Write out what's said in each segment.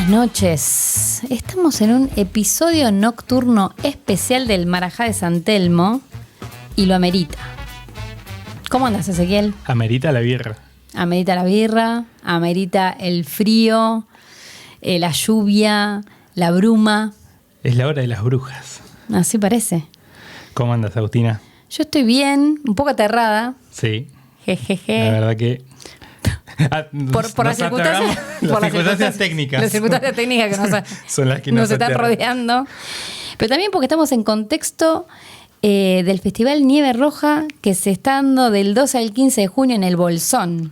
Buenas noches. Estamos en un episodio nocturno especial del Marajá de San Telmo y lo amerita. ¿Cómo andas, Ezequiel? Amerita la birra. Amerita la birra, amerita el frío, la lluvia, la bruma. Es la hora de las brujas. Así parece. ¿Cómo andas, Agustina? Yo estoy bien, un poco aterrada. Sí. Jejeje. La verdad que... Por las circunstancias, las circunstancias técnicas. Las circunstancias técnicas que son las que nos están rodeando. Pero también porque estamos en contexto del Festival Nieve Roja que se está dando del 12 al 15 de junio en el Bolsón.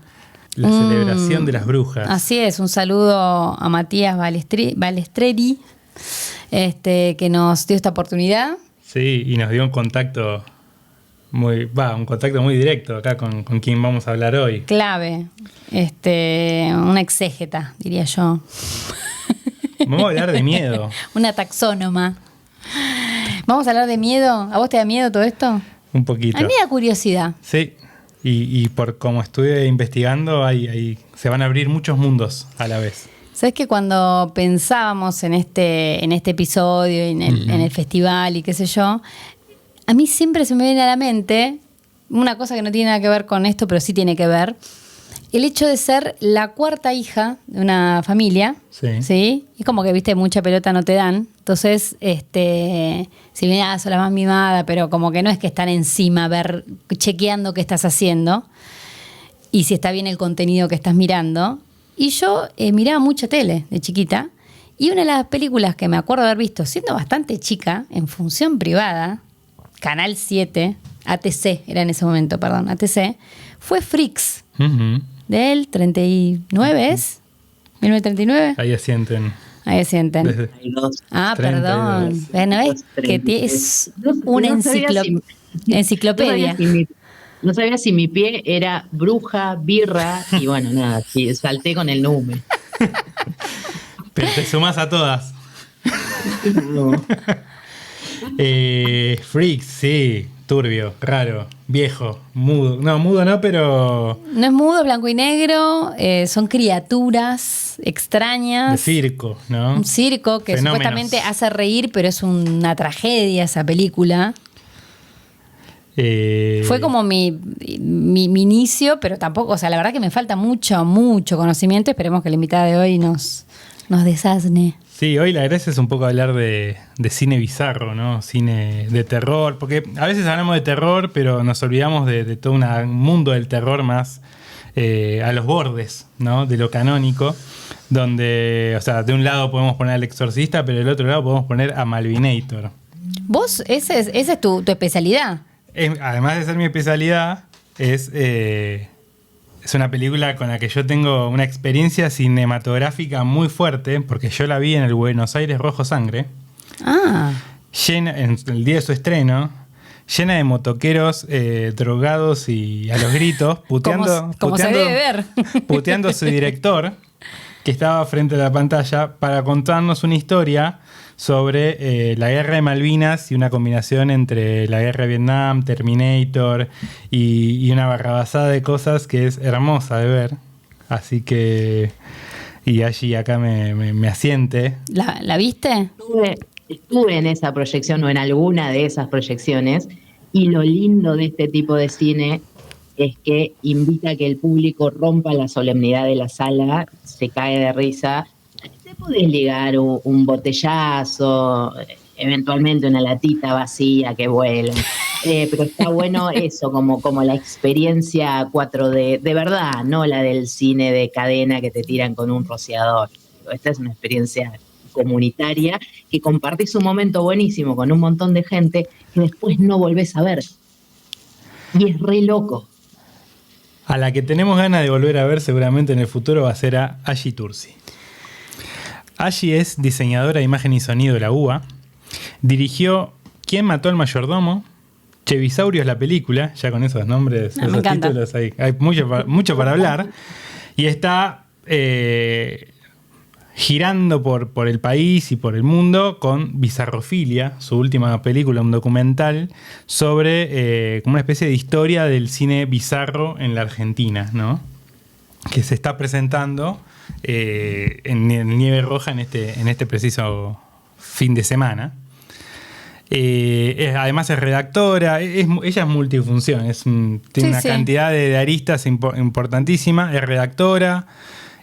La celebración de las brujas. Así es, un saludo a Matías Balestreri, que nos dio esta oportunidad. Sí, y nos dio un contacto un contacto muy directo acá con quien vamos a hablar hoy. Clave, una exégeta, diría yo. Vamos a hablar de miedo. Una taxónoma. ¿Vamos a hablar de miedo? ¿A vos te da miedo todo esto? Un poquito. A mí me da curiosidad. Sí, y por como estuve investigando, se van a abrir muchos mundos a la vez. ¿Sabes que cuando pensábamos en este episodio, en el festival y qué sé yo, a mí siempre se me viene a la mente una cosa que no tiene nada que ver con esto, pero sí tiene que ver, el hecho de ser la cuarta hija de una familia, ¿sí? Es como que, viste, mucha pelota no te dan. Entonces, si bien sos la más mimada, pero como que no es que están encima, chequeando qué estás haciendo y si está bien el contenido que estás mirando. Y yo miraba mucha tele de chiquita, y una de las películas que me acuerdo haber visto, siendo bastante chica, en función privada, Canal 7, ATC, era en ese momento, perdón, ATC, fue Freaks, del 39, ¿es? ¿1939? Ahí asienten. Desde 32. Ah, 32. Perdón. Bueno, es que es una enciclopedia. No sabía si mi pie era bruja, birra, y bueno, nada, salté con el número. Pero te sumás a todas. No. Freaks, sí, turbio, raro, viejo, mudo. No, mudo no, pero... No es mudo, blanco y negro, son criaturas extrañas. De circo, ¿no? Un circo que Fenómenos. Supuestamente hace reír, pero es una tragedia esa película. Fue como mi inicio, pero tampoco, o sea, la verdad que me falta mucho conocimiento. Esperemos que la invitada de hoy nos desasne. Sí, hoy la gracia es un poco hablar de cine bizarro, ¿no? Cine de terror, porque a veces hablamos de terror, pero nos olvidamos de todo un mundo del terror más a los bordes, ¿no? De lo canónico, donde, o sea, de un lado podemos poner al Exorcista, pero del otro lado podemos poner a Malvinator. ¿Vos? Esa es tu especialidad. Además de ser mi especialidad, es una película con la que yo tengo una experiencia cinematográfica muy fuerte, porque yo la vi en el Buenos Aires Rojo Sangre. Llena, en el día de su estreno, llena de motoqueros drogados y a los gritos, puteando se debe ver. Puteando a su director, que estaba frente a la pantalla, para contarnos una historia sobre la guerra de Malvinas y una combinación entre la guerra de Vietnam, Terminator y una barrabasada de cosas que es hermosa de ver. Así que... Y allí acá me asiente. ¿La viste? Estuve en esa proyección o en alguna de esas proyecciones, y lo lindo de este tipo de cine es que invita a que el público rompa la solemnidad de la sala, se cae de risa. Te podés ligar un botellazo, eventualmente una latita vacía que vuela, pero está bueno eso, como la experiencia 4D, de verdad, no la del cine de cadena que te tiran con un rociador. Esta es una experiencia comunitaria que compartís un momento buenísimo con un montón de gente que después no volvés a ver. Y es re loco. A la que tenemos ganas de volver a ver seguramente en el futuro va a ser a Ashi Tursi. Ashi es diseñadora de imagen y sonido de la UBA. Dirigió ¿Quién mató al mayordomo? Chevisaurios, la película. Ya con esos nombres, esos títulos hay mucho para hablar. Y está girando por el país y por el mundo con Bizarrofilia, su última película, un documental sobre como una especie de historia del cine bizarro en la Argentina, ¿no? Que se está presentando en Nieve Roja en este preciso fin de semana. Además es redactora, ella es multifunción, tiene una cantidad de aristas importantísima, es redactora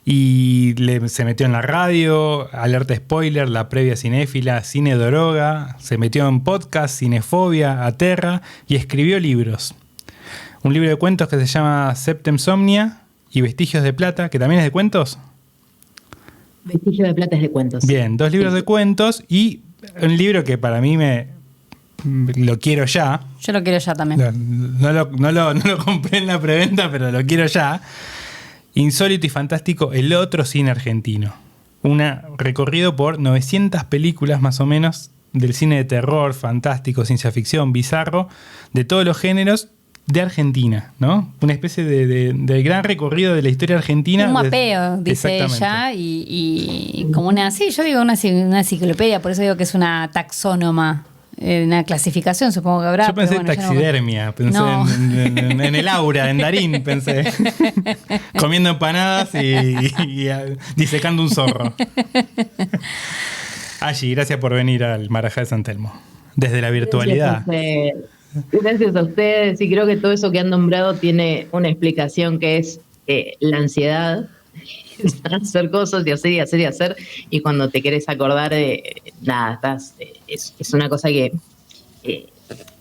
y se metió en la radio, alerta spoiler, la previa cinéfila, Cine Droga, se metió en podcast, Cinefobia, Aterra y escribió libros. Un libro de cuentos que se llama Septemsomnia y Vestigios de Plata, que también es de cuentos. Vestigios de Plata es de cuentos. Bien, 2 libros de cuentos y un libro que para mí lo quiero ya. Yo lo quiero ya también. No lo compré en la preventa, pero lo quiero ya. Insólito y fantástico, el otro cine argentino. Un recorrido por 900 películas más o menos del cine de terror, fantástico, ciencia ficción, bizarro, de todos los géneros de Argentina, ¿no? Una especie de gran recorrido de la historia argentina. Un mapeo, dice ella, y como yo digo una enciclopedia, por eso digo que es una taxónoma, una clasificación, supongo que habrá. Yo pensé en taxidermia, pensé en el Aura, en Darín, pensé. Comiendo empanadas y disecando un zorro. Allí, gracias por venir al Marajá de San Telmo. Desde la virtualidad. Gracias a ustedes, y creo que todo eso que han nombrado tiene una explicación, que es la ansiedad, hacer cosas y hacer, y cuando te querés acordar es una cosa que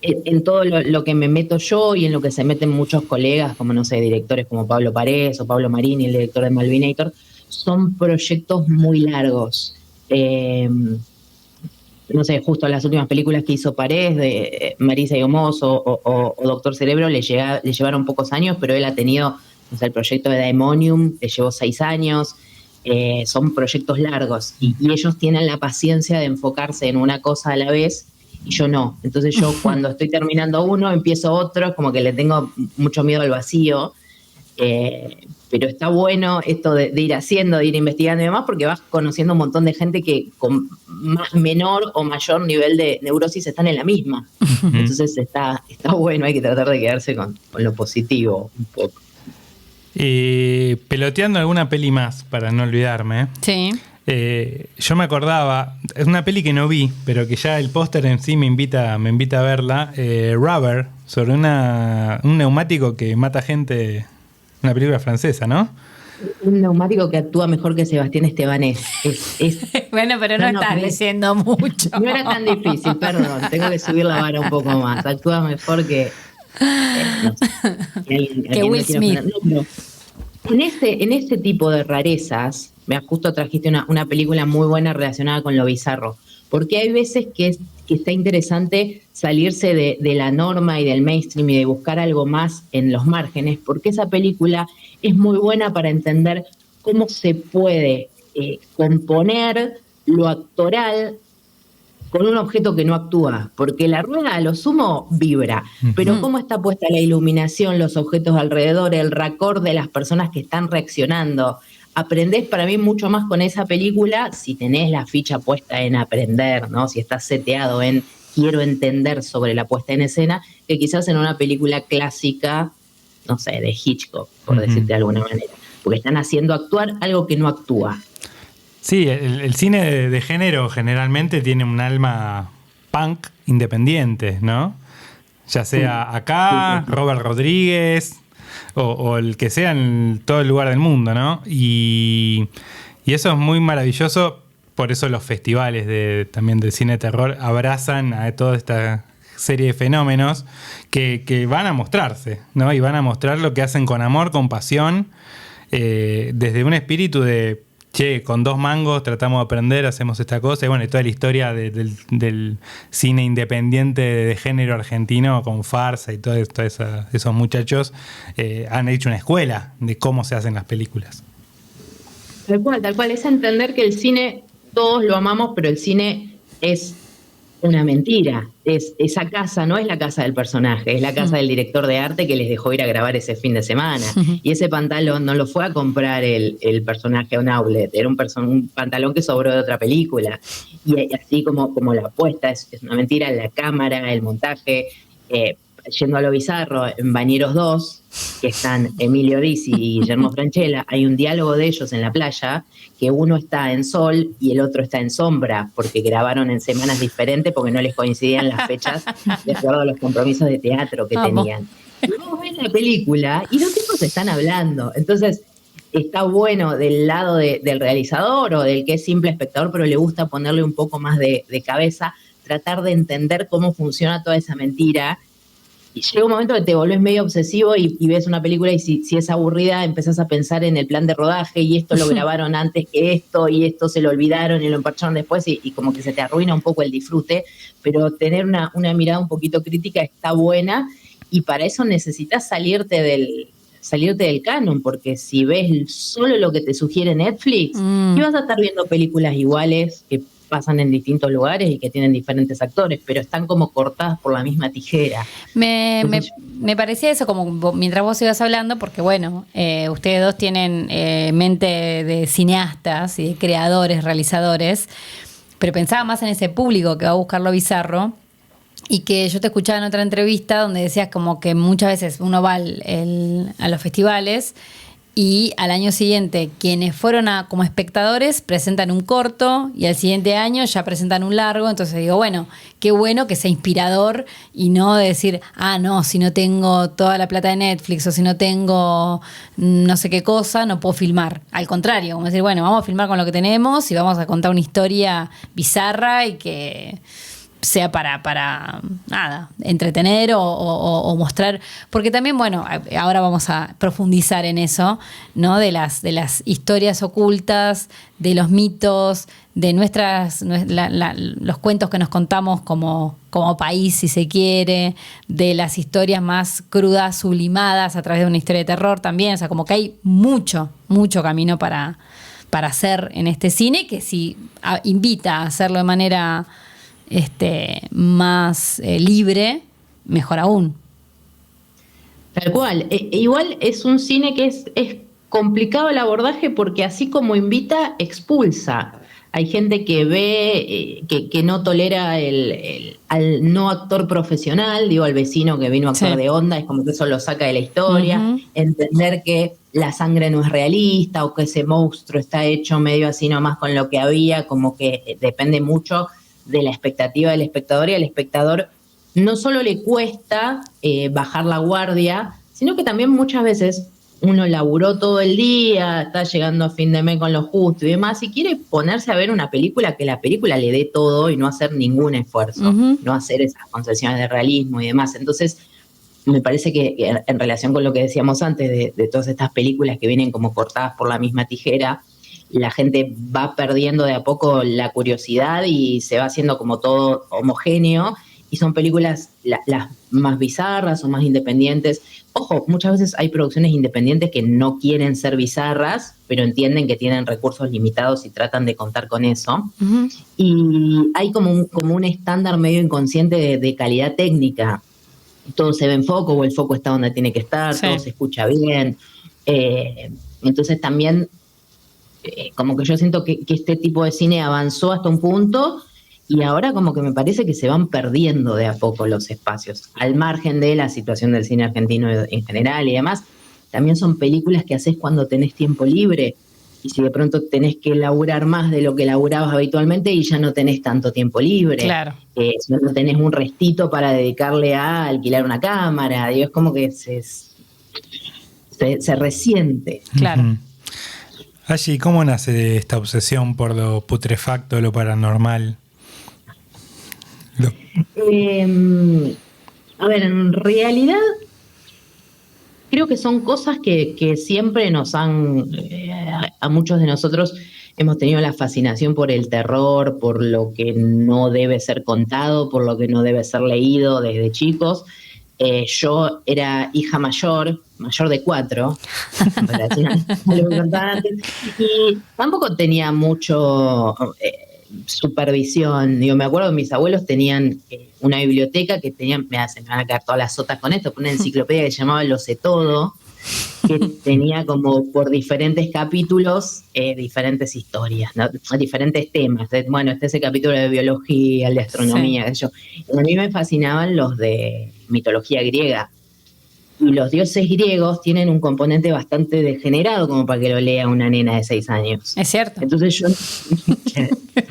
en todo lo que me meto yo y en lo que se meten muchos colegas, como no sé, directores como Pablo Parés o Pablo Marini, el director de Malvinator, son proyectos muy largos. No sé, justo las últimas películas que hizo Parés, de Marisa y Homós o Doctor Cerebro, le llevaron pocos años, pero él ha tenido, o sea, el proyecto de Daemonium, le llevó 6 años. Son proyectos largos y ellos tienen la paciencia de enfocarse en una cosa a la vez y yo no. Entonces yo cuando estoy terminando uno, empiezo otro, es como que le tengo mucho miedo al vacío. Pero está bueno esto de ir haciendo, de ir investigando y demás, porque vas conociendo un montón de gente que con menor o mayor nivel de neurosis están en la misma. Entonces está bueno, hay que tratar de quedarse con lo positivo un poco. Peloteando alguna peli más, para no olvidarme. Sí. Yo me acordaba, es una peli que no vi, pero que ya el póster en sí me invita a verla. Rubber, sobre un neumático que mata gente. Una película francesa, ¿no? Un neumático que actúa mejor que Sebastián Estebanés. Bueno, pero no estás diciendo mucho. No era tan difícil, perdón. Tengo que subir la vara un poco más. Actúa mejor que... que Will Smith. En este tipo de rarezas, justo trajiste una película muy buena relacionada con lo bizarro. Porque hay veces que está interesante salirse de la norma y del mainstream y de buscar algo más en los márgenes, porque esa película es muy buena para entender cómo se puede componer lo actoral con un objeto que no actúa, porque la rueda a lo sumo vibra, pero cómo está puesta la iluminación, los objetos alrededor, el raccord de las personas que están reaccionando. Aprendés para mí mucho más con esa película si tenés la ficha puesta en aprender, ¿no? Si estás seteado en quiero entender sobre la puesta en escena, que quizás en una película clásica, no sé, de Hitchcock, por decirte de alguna manera, porque están haciendo actuar algo que no actúa. Sí, el cine de género generalmente tiene un alma punk independiente, ¿no? Ya sea acá, Robert Rodríguez... O el que sea en todo el lugar del mundo, ¿no? Y eso es muy maravilloso, por eso los festivales también del cine de terror abrazan a toda esta serie de fenómenos que van a mostrarse, ¿no? Y van a mostrar lo que hacen con amor, con pasión, desde un espíritu de, con 2 mangos tratamos de aprender, hacemos esta cosa, y bueno, y toda la historia del cine independiente de género argentino con Farsa y todos esos muchachos han hecho una escuela de cómo se hacen las películas. Tal cual, es entender que el cine, todos lo amamos, pero el cine es una mentira. Esa casa no es la casa del personaje, es la casa del director de arte que les dejó ir a grabar ese fin de semana. Y ese pantalón no lo fue a comprar el personaje a un outlet, era un pantalón que sobró de otra película. Y así como la apuesta es una mentira, la cámara, el montaje, yendo a lo bizarro, en Bañeros 2, que están Emilio Ricci y Guillermo Francella, hay un diálogo de ellos en la playa, que uno está en sol y el otro está en sombra, porque grabaron en semanas diferentes porque no les coincidían las fechas de acuerdo a los compromisos de teatro que tenían. Y vos ves la película y los tipos están hablando. Entonces, está bueno del lado del realizador o del que es simple espectador, pero le gusta ponerle un poco más de cabeza, tratar de entender cómo funciona toda esa mentira. Y llega un momento que te volvés medio obsesivo y ves una película y si es aburrida empezás a pensar en el plan de rodaje y esto lo grabaron antes que esto y esto se lo olvidaron y lo emparcharon después y como que se te arruina un poco el disfrute, pero tener una mirada un poquito crítica está buena y para eso necesitas salirte del canon, porque si ves solo lo que te sugiere Netflix, y vas a estar viendo películas iguales que pasan en distintos lugares y que tienen diferentes actores, pero están como cortadas por la misma tijera. Me parecía eso, como mientras vos ibas hablando, porque bueno, ustedes dos tienen mente de cineastas y de creadores, realizadores, pero pensaba más en ese público que va a buscar lo bizarro. Y que yo te escuchaba en otra entrevista donde decías como que muchas veces uno va a los festivales y al año siguiente quienes fueron como espectadores presentan un corto y al siguiente año ya presentan un largo. Entonces digo, bueno, qué bueno que sea inspirador y no decir, no, si no tengo toda la plata de Netflix o si no tengo no sé qué cosa, no puedo filmar. Al contrario, como decir, bueno, vamos a filmar con lo que tenemos y vamos a contar una historia bizarra y que sea para nada, entretener o mostrar, porque también, bueno, ahora vamos a profundizar en eso, ¿no? De las historias ocultas, de los mitos, de los cuentos que nos contamos como país, si se quiere, de las historias más crudas, sublimadas a través de una historia de terror también, o sea, como que hay mucho camino para hacer en este cine, que si invita a hacerlo de manera más libre, mejor aún. Tal cual. Igual es un cine que es complicado el abordaje porque así como invita, expulsa. Hay gente que ve, que no tolera al no actor profesional, digo, al vecino que vino a actuar de onda, es como que eso lo saca de la historia. Uh-huh. Entender que la sangre no es realista o que ese monstruo está hecho medio así nomás con lo que había, como que depende mucho de la expectativa del espectador, y al espectador no solo le cuesta bajar la guardia, sino que también muchas veces uno laburó todo el día, está llegando a fin de mes con lo justo y demás, y quiere ponerse a ver una película que la película le dé todo y no hacer ningún esfuerzo, uh-huh. no hacer esas concesiones de realismo y demás. Entonces, me parece que en relación con lo que decíamos antes de todas estas películas que vienen como cortadas por la misma tijera, la gente va perdiendo de a poco la curiosidad y se va haciendo como todo homogéneo, y son películas las más bizarras o más independientes. Ojo, muchas veces hay producciones independientes que no quieren ser bizarras, pero entienden que tienen recursos limitados y tratan de contar con eso. Uh-huh. Y hay como un estándar medio inconsciente de calidad técnica. Todo se ve en foco, o el foco está donde tiene que estar, sí. Todo se escucha bien. Entonces también como que yo siento que este tipo de cine avanzó hasta un punto y ahora como que me parece que se van perdiendo de a poco los espacios, al margen de la situación del cine argentino en general y demás. También son películas que haces cuando tenés tiempo libre, y si de pronto tenés que laburar más de lo que laburabas habitualmente y ya no tenés tanto tiempo libre. Claro. No tenés un restito para dedicarle a alquilar una cámara, digo, es como que se resiente. Claro. Uh-huh. Allí, ¿cómo nace esta obsesión por lo putrefacto, lo paranormal? A ver, en realidad creo que son cosas que siempre nos han, a muchos de nosotros hemos tenido la fascinación por el terror, por lo que no debe ser contado, por lo que no debe ser leído desde chicos. Yo era hija mayor de 4, en relación a lo que contaba antes, y tampoco tenía mucho supervisión. Digo, me acuerdo que mis abuelos tenían una biblioteca que tenían, se me van a quedar todas las sotas con esto, una enciclopedia que se llamaba Lo sé todo, que tenía como por diferentes capítulos diferentes historias, ¿no? Diferentes temas. Bueno, ese capítulo de biología, el de astronomía, qué sé yo. A mí me fascinaban los de mitología griega. Y los dioses griegos tienen un componente bastante degenerado como para que lo lea una nena de 6 años. Es cierto. Entonces yo,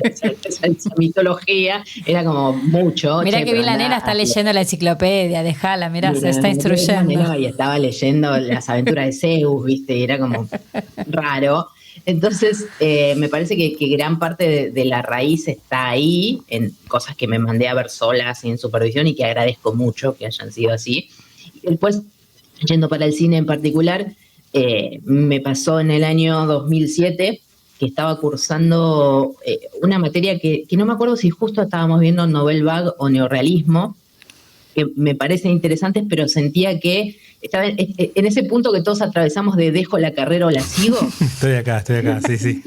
esa mitología era como mucho. Mirá que bien la nena está leyendo la enciclopedia, dejala, mirá, se está instruyendo. Y estaba leyendo las aventuras de Zeus, ¿viste? Y era como raro. Entonces, me parece que gran parte de la raíz está ahí, en cosas que me mandé a ver sola, sin supervisión, y que agradezco mucho que hayan sido así. Y después, yendo para el cine en particular, me pasó en el año 2007 que estaba cursando una materia que no me acuerdo si justo estábamos viendo Novel Vague o neorrealismo, que me parecen interesantes, pero sentía que estaba en ese punto que todos atravesamos de dejo la carrera o la sigo. Estoy acá, sí.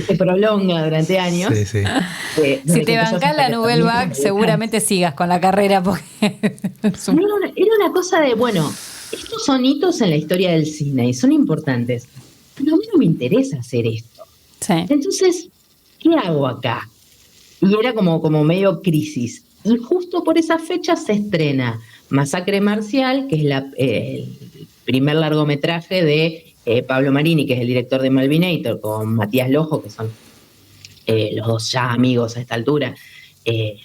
Se prolonga durante años. Sí. Si te bancás la Nouvelle Vague, seguramente sigas con la carrera. Porque era una cosa de, bueno, estos son hitos en la historia del cine y son importantes, pero a mí no me interesa hacer esto. Sí. Entonces, ¿qué hago acá? Y era como medio crisis. Y justo por esa fecha se estrena Masacre Marcial, que es el primer largometraje de Pablo Marini, que es el director de Malvinator, con Matías Lojo, que son los dos ya amigos a esta altura, que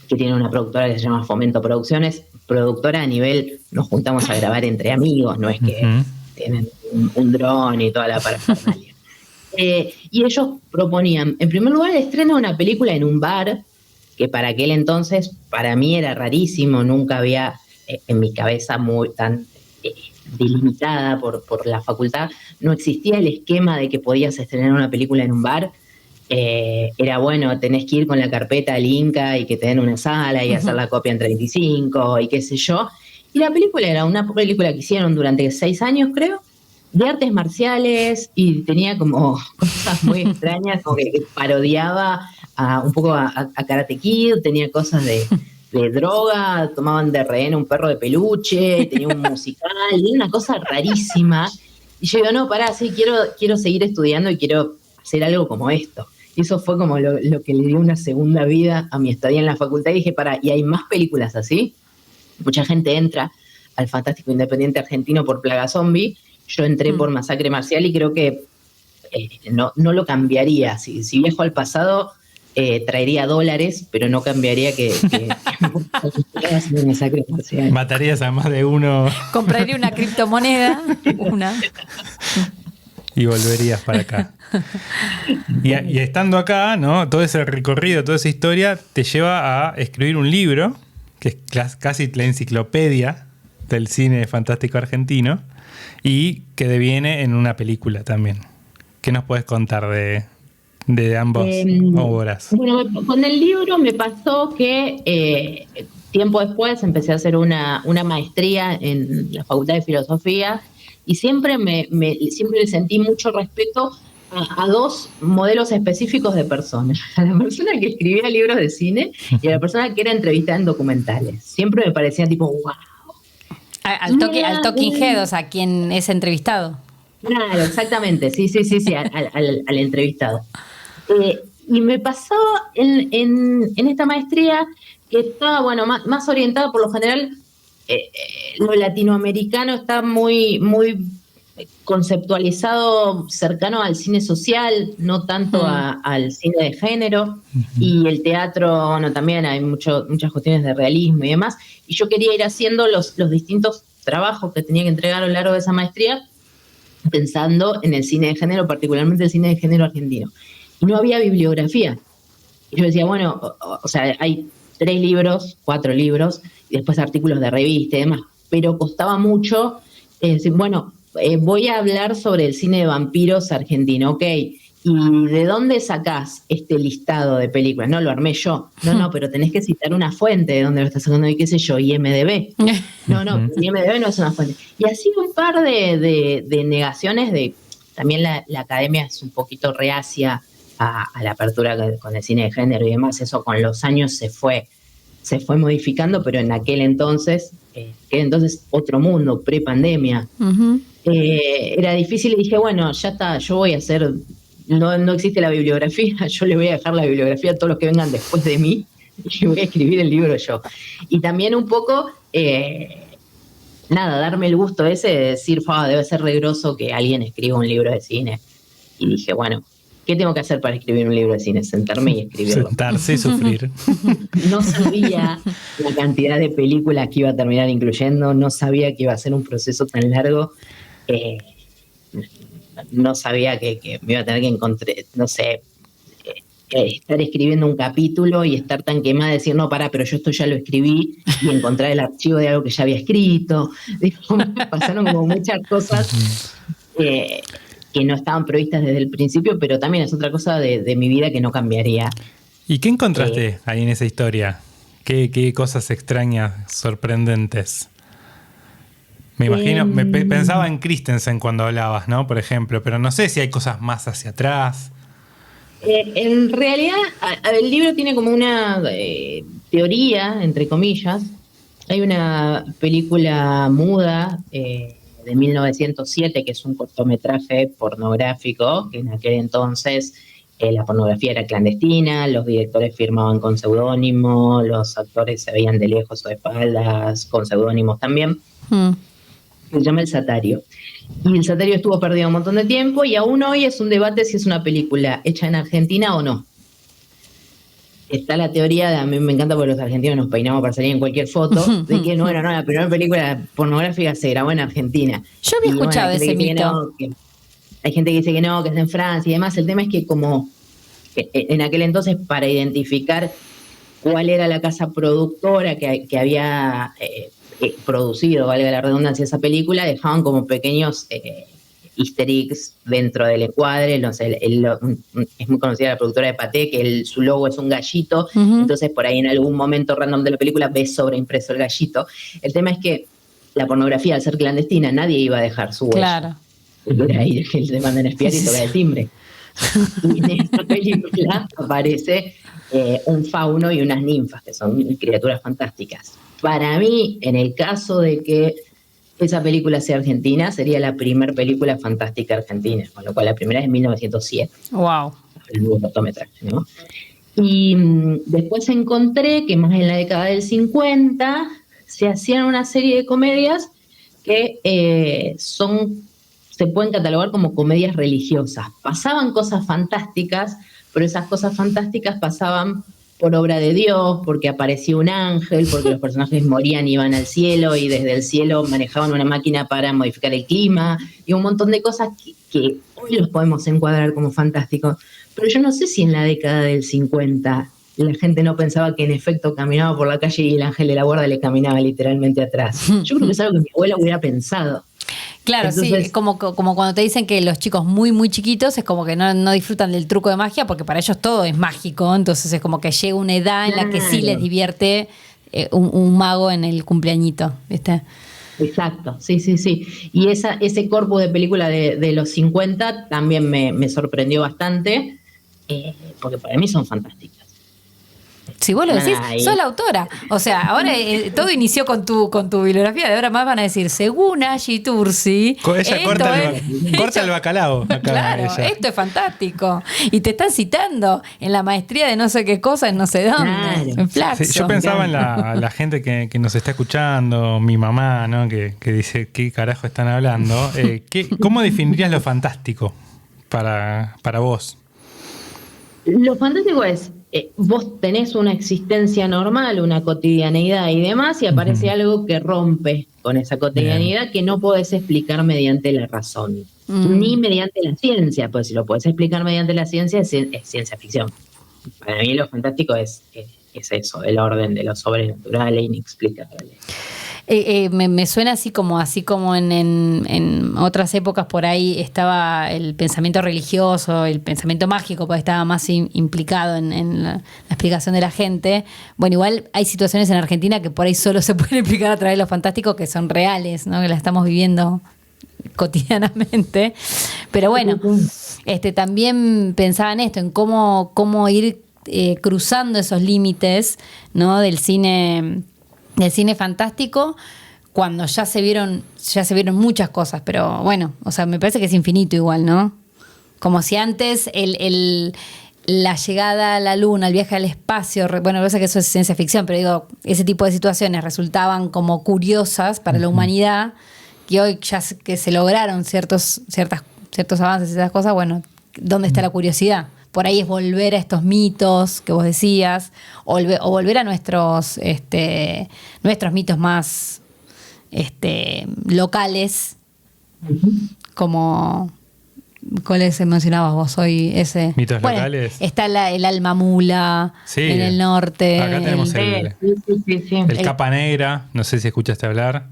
tiene una productora que se llama Fomento Producciones, productora a nivel, nos juntamos a grabar entre amigos, no es que tienen un dron y toda la parafernalia. Y ellos proponían, en primer lugar, el estreno de una película en un bar, que para aquel entonces para mí era rarísimo, nunca había en mi cabeza tan delimitada por la facultad, no existía el esquema de que podías estrenar una película en un bar. Era bueno, tenés que ir con la carpeta al Inca y que te den una sala y hacer la copia en 35 y qué sé yo. Y la película era una película que hicieron durante 6 años, creo, de artes marciales, y tenía como cosas muy extrañas, como que parodiaba un poco a Karate Kid, tenía cosas de droga, tomaban de rehén un perro de peluche, tenía un musical, y una cosa rarísima. Y yo digo, no, pará, sí, quiero seguir estudiando y quiero hacer algo como esto. Y eso fue como lo que le dio una segunda vida a mi estadía en la facultad. Y dije, pará, ¿y hay más películas así? Mucha gente entra al Fantástico Independiente Argentino por Plaga Zombie. Yo entré por Masacre Marcial y creo que no lo cambiaría. Si viajo al pasado, traería dólares, pero no cambiaría que Masacre Marcial. Matarías a más de uno. Compraría una criptomoneda. Y volverías para acá. Y estando acá, ¿no? Todo ese recorrido, toda esa historia te lleva a escribir un libro, que es casi la enciclopedia del cine fantástico argentino, y que deviene en una película también. ¿Qué nos puedes contar de ambos obras? Bueno, con el libro me pasó que tiempo después empecé a hacer una maestría en la Facultad de Filosofía, y siempre siempre le sentí mucho respeto a dos modelos específicos de personas: a la persona que escribía libros de cine y a la persona que era entrevistada en documentales. Siempre me parecían tipo, wow. Al talking head, o sea, quien es entrevistado. Claro, exactamente, sí, al entrevistado. Y me pasó en esta maestría que estaba, bueno, más orientada por lo general. Lo latinoamericano está muy, muy conceptualizado, cercano al cine social, no tanto al cine de género. Y el teatro, bueno, también hay muchas cuestiones de realismo y demás. Y yo quería ir haciendo los distintos trabajos que tenía que entregar a lo largo de esa maestría, pensando en el cine de género, particularmente el cine de género argentino. Y no había bibliografía. Y yo decía, bueno, o sea, hay 3 libros, 4 libros, y después artículos de revista y demás, pero costaba mucho decir, bueno, voy a hablar sobre el cine de vampiros argentino, ok, ¿y de dónde sacás este listado de películas? No, lo armé yo. No, pero tenés que citar una fuente de dónde lo estás sacando, y qué sé yo, IMDb. No, IMDb no es una fuente. Y así un par de negaciones de... También la academia es un poquito reacia a la apertura con el cine de género y demás. Eso con los años se fue se fue modificando, pero en aquel entonces otro mundo, pre-pandemia. Ujú. Era difícil y dije, bueno, ya está, yo voy a hacer, no existe la bibliografía, yo le voy a dejar la bibliografía a todos los que vengan después de mí y voy a escribir el libro yo. Y también un poco, darme el gusto ese de decir, debe ser re groso que alguien escriba un libro de cine. Y dije, bueno, ¿qué tengo que hacer para escribir un libro de cine? Sentarme y escribirlo. Sentarse y sufrir. No sabía la cantidad de películas que iba a terminar incluyendo, no sabía que iba a ser un proceso tan largo, no sabía que me iba a tener que encontrar, no sé, estar escribiendo un capítulo y estar tan quemada de decir, no, pará, pero yo esto ya lo escribí, y encontrar el archivo de algo que ya había escrito. Pasaron como muchas cosas que no estaban previstas desde el principio, pero también es otra cosa de mi vida que no cambiaría. ¿Y qué encontraste ahí en esa historia? ¿Qué cosas extrañas, sorprendentes? Me imagino, pensaba en Christensen cuando hablabas, ¿no? Por ejemplo, pero no sé si hay cosas más hacia atrás. En realidad, el libro tiene como una teoría, entre comillas. Hay una película muda de 1907, que es un cortometraje pornográfico, que en aquel entonces la pornografía era clandestina, los directores firmaban con seudónimo, los actores se veían de lejos o de espaldas, con seudónimos también. Se llama El Satario. Y El Satario estuvo perdido un montón de tiempo y aún hoy es un debate si es una película hecha en Argentina o no. Está la teoría, a mí me encanta porque los argentinos nos peinamos para salir en cualquier foto, de que no, la primera película pornográfica se grabó en Argentina. Yo había escuchado ese mito. Hay gente que dice que no, que es en Francia y demás. El tema es que como en aquel entonces, para identificar cuál era la casa productora que había producido, valga la redundancia, esa película, dejaban como pequeños easter eggs dentro del encuadre. No sé, es muy conocida la productora de Pathé, que su logo es un gallito, entonces por ahí en algún momento random de la película ves sobreimpreso el gallito. El tema es que la pornografía, al ser clandestina, nadie iba a dejar su huella. Claro. Era ahí que te mandan a espiar y tocar el timbre. Y en esta película aparece un fauno y unas ninfas, que son criaturas fantásticas. Para mí, en el caso de que esa película sea argentina, sería la primera película fantástica argentina, con lo cual la primera es de 1907. Wow. El nuevo cortometraje, ¿no? Y después encontré que más en la década del 50 se hacían una serie de comedias que se pueden catalogar como comedias religiosas. Pasaban cosas fantásticas, pero esas cosas fantásticas pasaban por obra de Dios, porque aparecía un ángel, porque los personajes morían y iban al cielo, y desde el cielo manejaban una máquina para modificar el clima, y un montón de cosas que hoy los podemos encuadrar como fantásticos. Pero yo no sé si en la década del 50 la gente no pensaba que en efecto caminaba por la calle y el ángel de la guarda le caminaba literalmente atrás. Yo creo que es algo que mi abuela hubiera pensado. Claro, entonces, sí, como cuando te dicen que los chicos muy, muy chiquitos es como que no disfrutan del truco de magia porque para ellos todo es mágico, entonces es como que llega una edad en la que sí les divierte un mago en el cumpleañito, ¿viste? Exacto, sí. Y ese corpus de película de los 50 también me sorprendió bastante, porque para mí son fantásticas. Si vos lo decís, sos la autora. O sea, ahora todo inició con tu bibliografía. De ahora más van a decir, según Angie Tursi. Ella corta el bacalao. Claro, ella. Esto es fantástico. Y te están citando en la maestría de no sé qué cosa, en no sé dónde. Claro. En Flaxo. Sí, yo pensaba en la gente que nos está escuchando, mi mamá, ¿no? Que dice, ¿qué carajo están hablando? ¿Cómo definirías lo fantástico para vos? Lo fantástico es, vos tenés una existencia normal, una cotidianeidad y demás, y aparece algo que rompe con esa cotidianeidad que no podés explicar mediante la razón, ni mediante la ciencia, pues si lo podés explicar mediante la ciencia es ciencia ficción. Para mí lo fantástico es eso, el orden de lo sobrenatural e inexplicable. Me suena así como en otras épocas por ahí estaba el pensamiento religioso, el pensamiento mágico, porque estaba más implicado en la explicación de la gente. Bueno, igual hay situaciones en Argentina que por ahí solo se pueden explicar a través de lo fantástico, que son reales, ¿no? Que las estamos viviendo cotidianamente. Pero bueno, también pensaba en esto, en cómo ir cruzando esos límites, ¿no? del cine fantástico, cuando ya se vieron muchas cosas, pero bueno, o sea, me parece que es infinito igual, ¿no? Como si antes la llegada a la luna, el viaje al espacio, bueno, me parece que eso es ciencia ficción, pero digo, ese tipo de situaciones resultaban como curiosas para la humanidad, que hoy ya que se lograron ciertos avances, ciertas cosas, bueno, ¿dónde está la curiosidad? Por ahí es volver a estos mitos que vos decías, o volver a nuestros mitos más locales, como ¿cuáles mencionabas vos hoy? Ese mitos locales. Está el alma mula, sí, en el norte. Acá tenemos el capa negra, no sé si escuchaste hablar.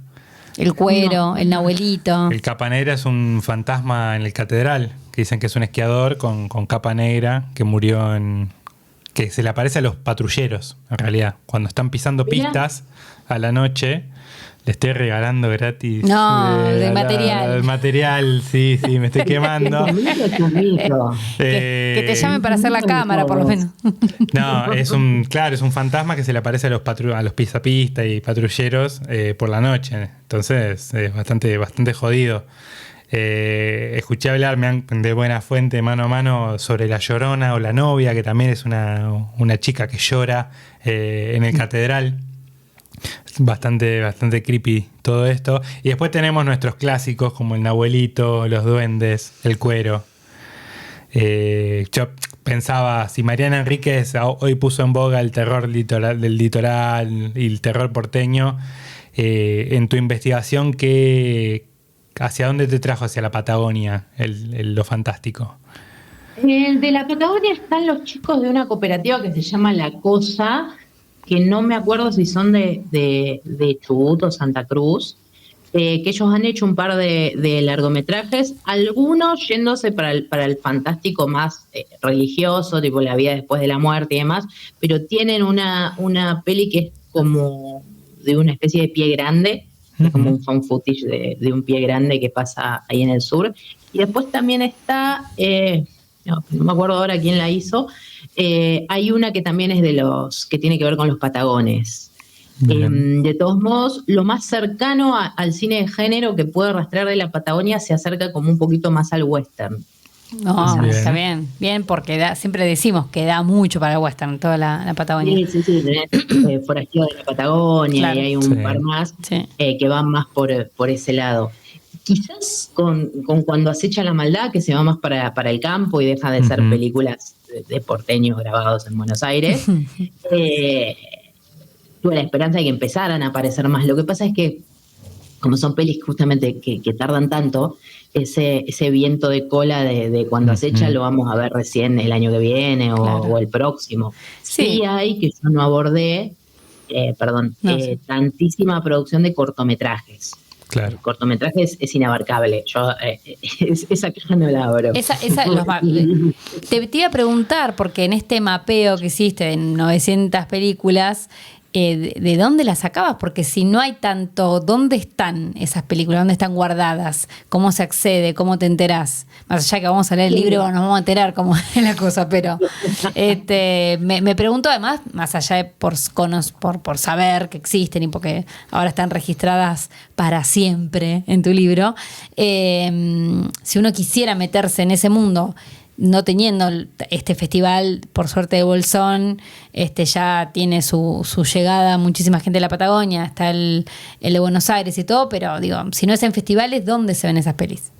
El cuero, el nahuelito. El capa negra es un fantasma en el catedral, que dicen que es un esquiador con capa negra que murió que se le aparece a los patrulleros, en realidad. Cuando están pisando pistas a la noche, le estoy regalando gratis. No, de material. El material, sí, me estoy quemando. Que te llamen para hacer la cámara, por lo menos. No, es un fantasma que se le aparece a los pisapistas y patrulleros por la noche. Entonces es bastante jodido. Escuché hablar de buena fuente, mano a mano, sobre La Llorona o La Novia, que también es una chica que llora en el catedral. Bastante creepy todo esto. Y después tenemos nuestros clásicos como el Nahuelito, los duendes, el cuero. Yo pensaba, si Mariana Enríquez hoy puso en boga el terror del litoral y el terror porteño, en tu investigación, ¿hacia dónde te trajo? ¿Hacia la Patagonia, lo fantástico? De la Patagonia están los chicos de una cooperativa que se llama La Cosa, que no me acuerdo si son de Chubut o Santa Cruz, que ellos han hecho un par de largometrajes, algunos yéndose para el fantástico más religioso, tipo la vida después de la muerte y demás, pero tienen una peli que es como de una especie de pie grande, como un found footage de un pie grande que pasa ahí en el sur. Y después también está, no me acuerdo ahora quién la hizo, hay una que también es que tiene que ver con los Patagones. De todos modos, lo más cercano al cine de género que puede rastrear de la Patagonia se acerca como un poquito más al western. No, bien. Está bien, porque siempre decimos que da mucho para el western, toda la Patagonia. Sí, tenés Forajido de la Patagonia, claro. Y hay un par más que van más por ese lado. Quizás con Cuando acecha la maldad, que se va más para el campo y deja de ser películas de porteños grabados en Buenos Aires, tuve la esperanza de que empezaran a aparecer más. Lo que pasa es que, como son pelis justamente que tardan tanto, ese viento de cola de Cuando acecha lo vamos a ver recién el año que viene o el próximo. Sí hay, que yo no abordé, tantísima producción de cortometrajes. Claro. El cortometraje es inabarcable. Yo esa caja no la abro. Te iba a preguntar, porque en este mapeo que hiciste de 900 películas, ¿de dónde las sacabas? Porque si no hay tanto, ¿dónde están esas películas? ¿Dónde están guardadas? ¿Cómo se accede? ¿Cómo te enterás? Más allá que vamos a leer el libro, nos vamos a enterar cómo es la cosa, pero me pregunto además, más allá de por saber que existen y porque ahora están registradas para siempre en tu libro, si uno quisiera meterse en ese mundo, no teniendo este festival, por suerte de Bolsón, ya tiene su llegada muchísima gente de la Patagonia, está el de Buenos Aires y todo, pero digo, si no es en festivales, ¿dónde se ven esas pelis?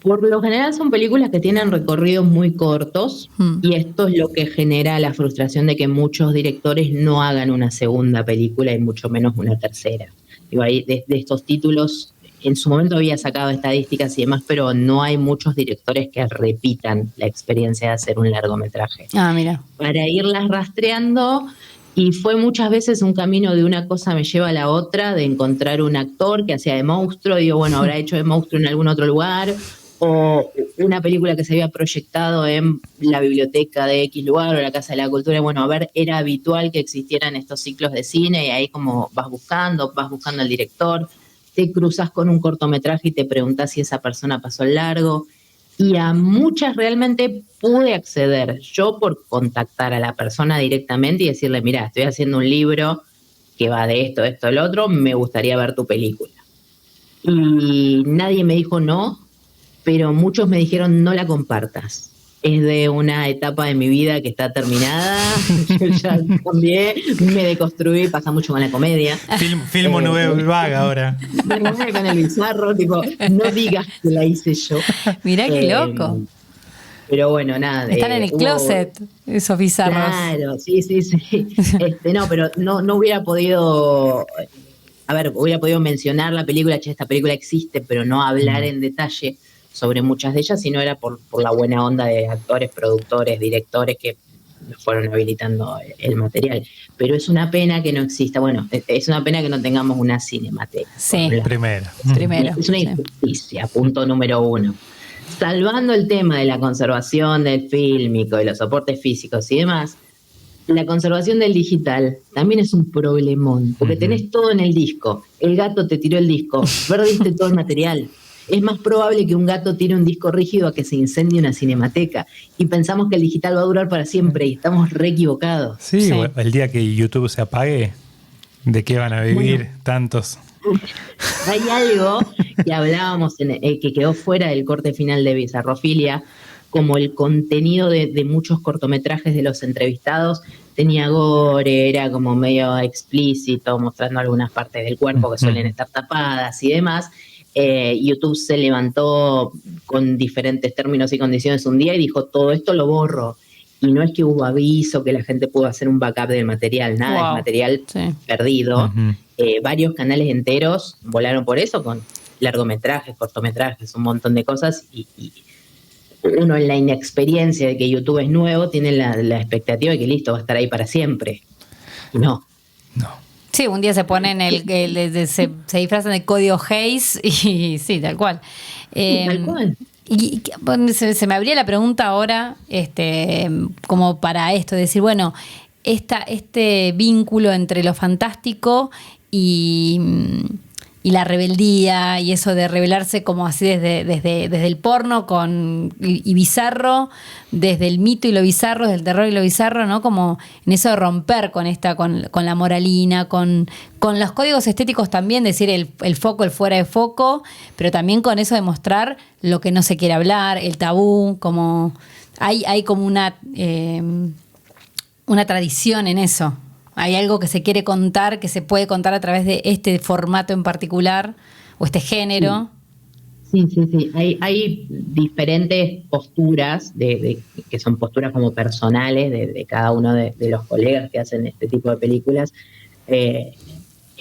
Por lo general son películas que tienen recorridos muy cortos y esto es lo que genera la frustración de que muchos directores no hagan una segunda película y mucho menos una tercera. Digo, ahí de estos títulos, en su momento había sacado estadísticas y demás, pero no hay muchos directores que repitan la experiencia de hacer un largometraje. Mira. Para irlas rastreando, y fue muchas veces un camino de una cosa me lleva a la otra, de encontrar un actor que hacía de monstruo, digo, bueno, habrá hecho de monstruo en algún otro lugar, o una película que se había proyectado en la biblioteca de X lugar o la Casa de la Cultura, bueno, a ver, era habitual que existieran estos ciclos de cine y ahí como vas buscando al director, te cruzas con un cortometraje y te preguntas si esa persona pasó el largo. y a muchas realmente pude acceder yo por contactar a la persona directamente y decirle, mira, estoy haciendo un libro que va de esto, esto, el otro, me gustaría ver tu película. Y nadie me dijo no, pero muchos me dijeron no la compartas. Es de una etapa de mi vida que está terminada, yo ya cambié, me deconstruí, pasa mucho con la comedia. Filmo Nube Vaga ahora. Me con el bizarro, tipo, no digas que la hice yo. Mirá qué loco. Pero bueno, nada. Están en el closet, esos bizarros. Claro, sí. No, pero no hubiera podido... A ver, hubiera podido mencionar la película, esta película existe, pero no hablar en detalle sobre muchas de ellas, sino era por la buena onda de actores, productores, directores que nos fueron habilitando el material. Pero es una pena que no exista, bueno, es una pena que no tengamos una cinemateca. Sí, primero. Es una injusticia, punto número 1. Salvando el tema de la conservación del fílmico, de los soportes físicos y demás, la conservación del digital también es un problemón, porque tenés todo en el disco, el gato te tiró el disco, perdiste todo el material. Es más probable que un gato tire un disco rígido a que se incendie una cinemateca. Y pensamos que el digital va a durar para siempre y estamos re equivocados. Sí, el día que YouTube se apague, ¿de qué van a vivir tantos? Hay algo que hablábamos, que quedó fuera del corte final de Bizarrofilia, como el contenido de muchos cortometrajes de los entrevistados tenía gore, era como medio explícito, mostrando algunas partes del cuerpo que suelen estar tapadas y demás. YouTube se levantó con diferentes términos y condiciones un día y dijo, todo esto lo borro. Y no es que hubo aviso, que la gente pudo hacer un backup del material, nada, es material perdido. Varios canales enteros volaron por eso, con largometrajes, cortometrajes, un montón de cosas, y uno en la inexperiencia de que YouTube es nuevo tiene la expectativa de que listo, va a estar ahí para siempre. Y no. Sí, un día se ponen se disfrazan de código Hayes y sí, tal cual. Tal cual. Y se me abría la pregunta ahora, como para esto, decir, bueno, este vínculo entre lo fantástico y la rebeldía y eso de rebelarse como así desde el porno y bizarro, desde el mito y lo bizarro, desde el terror y lo bizarro, ¿no? Como en eso de romper con la moralina, con los códigos estéticos también, decir el foco, el fuera de foco, pero también con eso de mostrar lo que no se quiere hablar, el tabú, como hay como una tradición en eso. Hay algo que se quiere contar, que se puede contar a través de este formato en particular o este género. Sí. Hay diferentes posturas, que son posturas como personales de cada uno de los colegas que hacen este tipo de películas,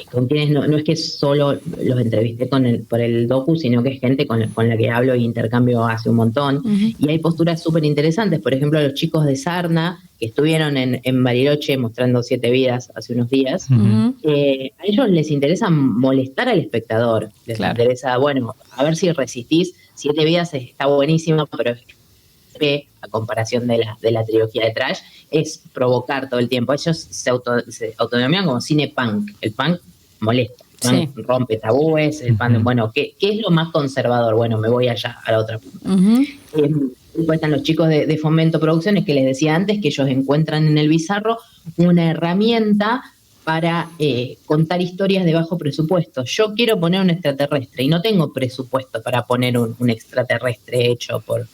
con quienes no es que solo los entrevisté por el docu, sino que es gente con la que hablo y intercambio hace un montón. Y hay posturas súper interesantes. Por ejemplo, los chicos de Sarna, que estuvieron en Bariloche mostrando 7 vidas hace unos días, a ellos les interesa molestar al espectador. Les interesa, bueno, a ver si resistís. 7 vidas está buenísimo, pero a comparación de la trilogía de Trash, es provocar todo el tiempo. Ellos se autodenominan como cine punk. El punk molesta, rompe tabúes, el punk, bueno, ¿qué es lo más conservador? Bueno, me voy allá, a la otra punta. Después están los chicos de Fomento Producciones, que les decía antes, que ellos encuentran en el bizarro una herramienta para contar historias de bajo presupuesto. Yo quiero poner un extraterrestre y no tengo presupuesto para poner un extraterrestre hecho por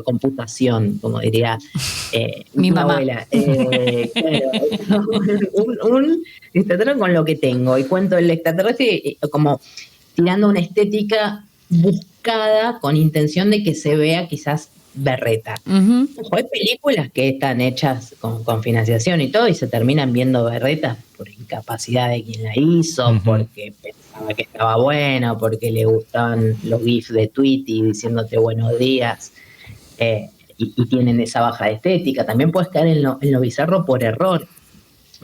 computación, como diría mi mamá. Abuela. Claro, un extraterrestre con lo que tengo. Y cuento el extraterrestre como tirando una estética buscada con intención de que se vea quizás berreta. Hay películas que están hechas con financiación y todo y se terminan viendo berretas por incapacidad de quien la hizo, porque pensaba que estaba bueno, porque le gustaban los gifs de Tweety diciéndote buenos días, y tienen esa baja estética. También puedes caer en lo bizarro por error.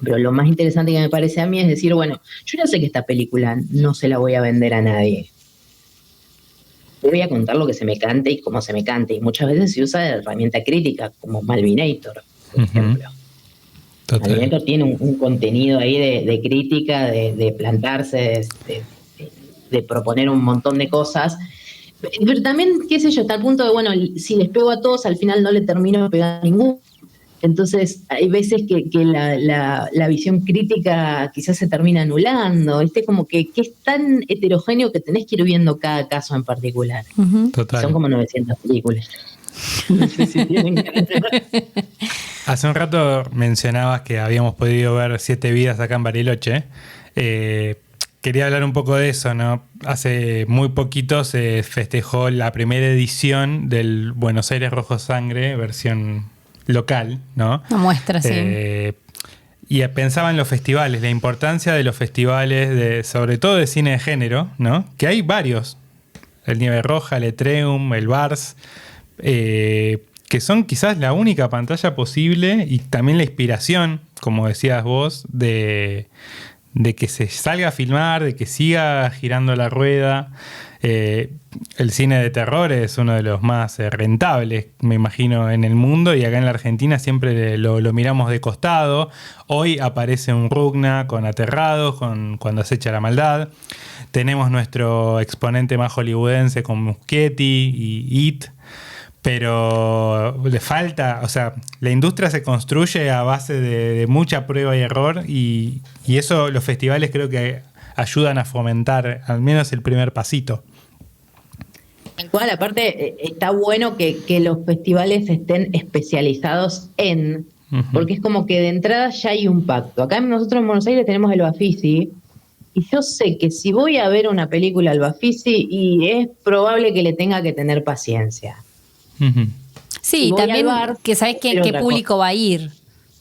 Pero lo más interesante que me parece a mí es decir, bueno, yo ya sé que esta película no se la voy a vender a nadie. Voy a contar lo que se me cante y cómo se me cante. Y muchas veces se usa de herramienta crítica, como Malvinator, por ejemplo. Total. Malvinator tiene un contenido ahí de crítica, de plantarse, de proponer un montón de cosas. Pero también, qué sé yo, está al punto de, bueno, si les pego a todos, al final no le termino pegando a ninguno. Entonces, hay veces que la visión crítica quizás se termina anulando. Como que es tan heterogéneo que tenés que ir viendo cada caso en particular. Total. Son como 900 películas. No sé si tienen ganas de ver. Hace un rato mencionabas que habíamos podido ver 7 vidas acá en Bariloche. Quería hablar un poco de eso, ¿no? Hace muy poquito se festejó la primera edición del Buenos Aires Rojo Sangre, versión local, ¿no? Una muestra, sí. Y pensaba en los festivales, la importancia de los festivales, sobre todo de cine de género, ¿no? Que hay varios. El Nieve Roja, el Etreum, el Vars, que son quizás la única pantalla posible y también la inspiración, como decías vos, de que se salga a filmar, de que siga girando la rueda. El cine de terror es uno de los más rentables, me imagino, en el mundo, y acá en la Argentina siempre lo miramos de costado. Hoy aparece un Rugna con Aterrados, con Cuando acecha la maldad. Tenemos nuestro exponente más hollywoodense con Muschietti y It. Pero le falta, o sea, la industria se construye a base de mucha prueba y error y eso los festivales creo que ayudan a fomentar al menos el primer pasito. Tal cual, aparte está bueno que los festivales estén especializados en, porque es como que de entrada ya hay un pacto. Acá nosotros en Buenos Aires tenemos el Bafisi y yo sé que si voy a ver una película al Bafisi y es probable que le tenga que tener paciencia. Sí, también que sabes qué público va a ir.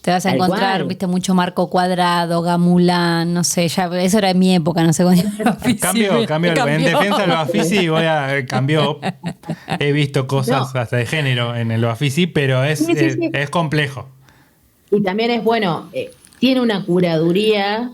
Te vas a encontrar, viste, mucho Marco Cuadrado, Gamulán, no sé, ya eso era en mi época, no sé cuándo. Cambió. En defensa del Bafisi cambió. He visto cosas hasta de género en el Bafisi, pero es complejo. Y también es bueno, tiene una curaduría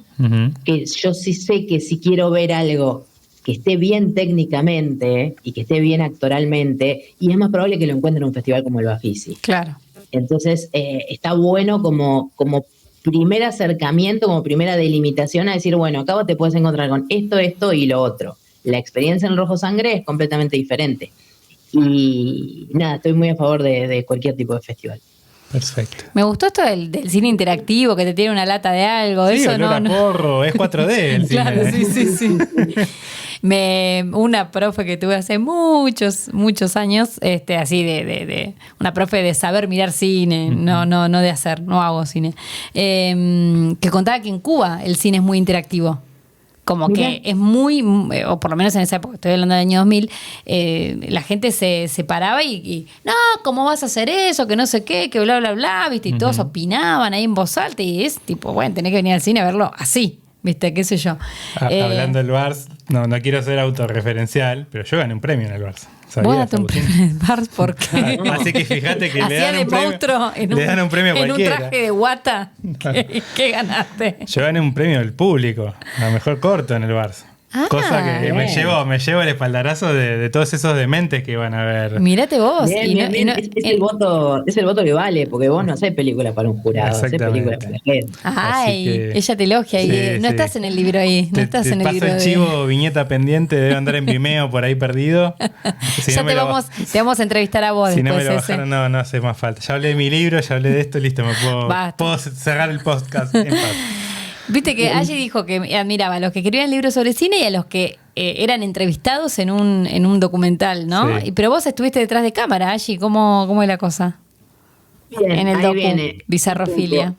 que yo sí sé que si quiero ver algo que esté bien técnicamente y que esté bien actoralmente, y es más probable que lo encuentre en un festival como el Bafisi. Claro. Entonces, está bueno como primer acercamiento, como primera delimitación a decir, bueno, acá vos te puedes encontrar con esto y lo otro. La experiencia en Rojo Sangre es completamente diferente. Y nada, estoy muy a favor de cualquier tipo de festival. Perfecto. Me gustó esto del cine interactivo, que te tiene una lata de algo. Sí, eso no. Porro, es 4D el claro, cine. sí. Una profe que tuve hace muchos años, así de una profe de saber mirar cine, no de hacer, no hago cine, que contaba que en Cuba el cine es muy interactivo. Como que es muy, o por lo menos en esa época, estoy hablando del año 2000, la gente se paraba y no, ¿cómo vas a hacer eso? Que no sé qué, que bla, bla, bla, ¿viste? Y todos opinaban ahí en voz alta y es tipo, bueno, tenés que venir al cine a verlo así, ¿viste? ¿Qué sé yo? Hablando del Vars, no quiero ser autorreferencial, pero yo gané un premio en el Vars. ¿Vos ganaste un premio en el Vars? ¿Por qué? Así que fíjate que le dan un premio a cualquiera. En un traje de guata. ¿Qué ganaste? Yo gané un premio del público, a mejor corto en el Vars. Cosa que me llevo el espaldarazo de todos esos dementes que van a ver. Mirate vos. Bien. Es el voto que vale, porque vos no hacés película para un jurado, hacés película para la gente. Ay, ella te elogia y no estás en el libro ahí. No estás en el libro. Paso el chivo, viñeta pendiente, debe andar en Vimeo por ahí perdido. Si ya te vamos a entrevistar a vos. Si no me lo bajaron, no hace más falta. Ya hablé de mi libro, ya hablé de esto, listo, puedo cerrar el podcast en paz. Viste que Angie dijo que admiraba a los que escribían libros sobre cine y a los que eran entrevistados en un documental, ¿no? Sí. Pero vos estuviste detrás de cámara, Angie, ¿cómo es la cosa? Bien, en el ahí docu, viene. Bizarrofilia.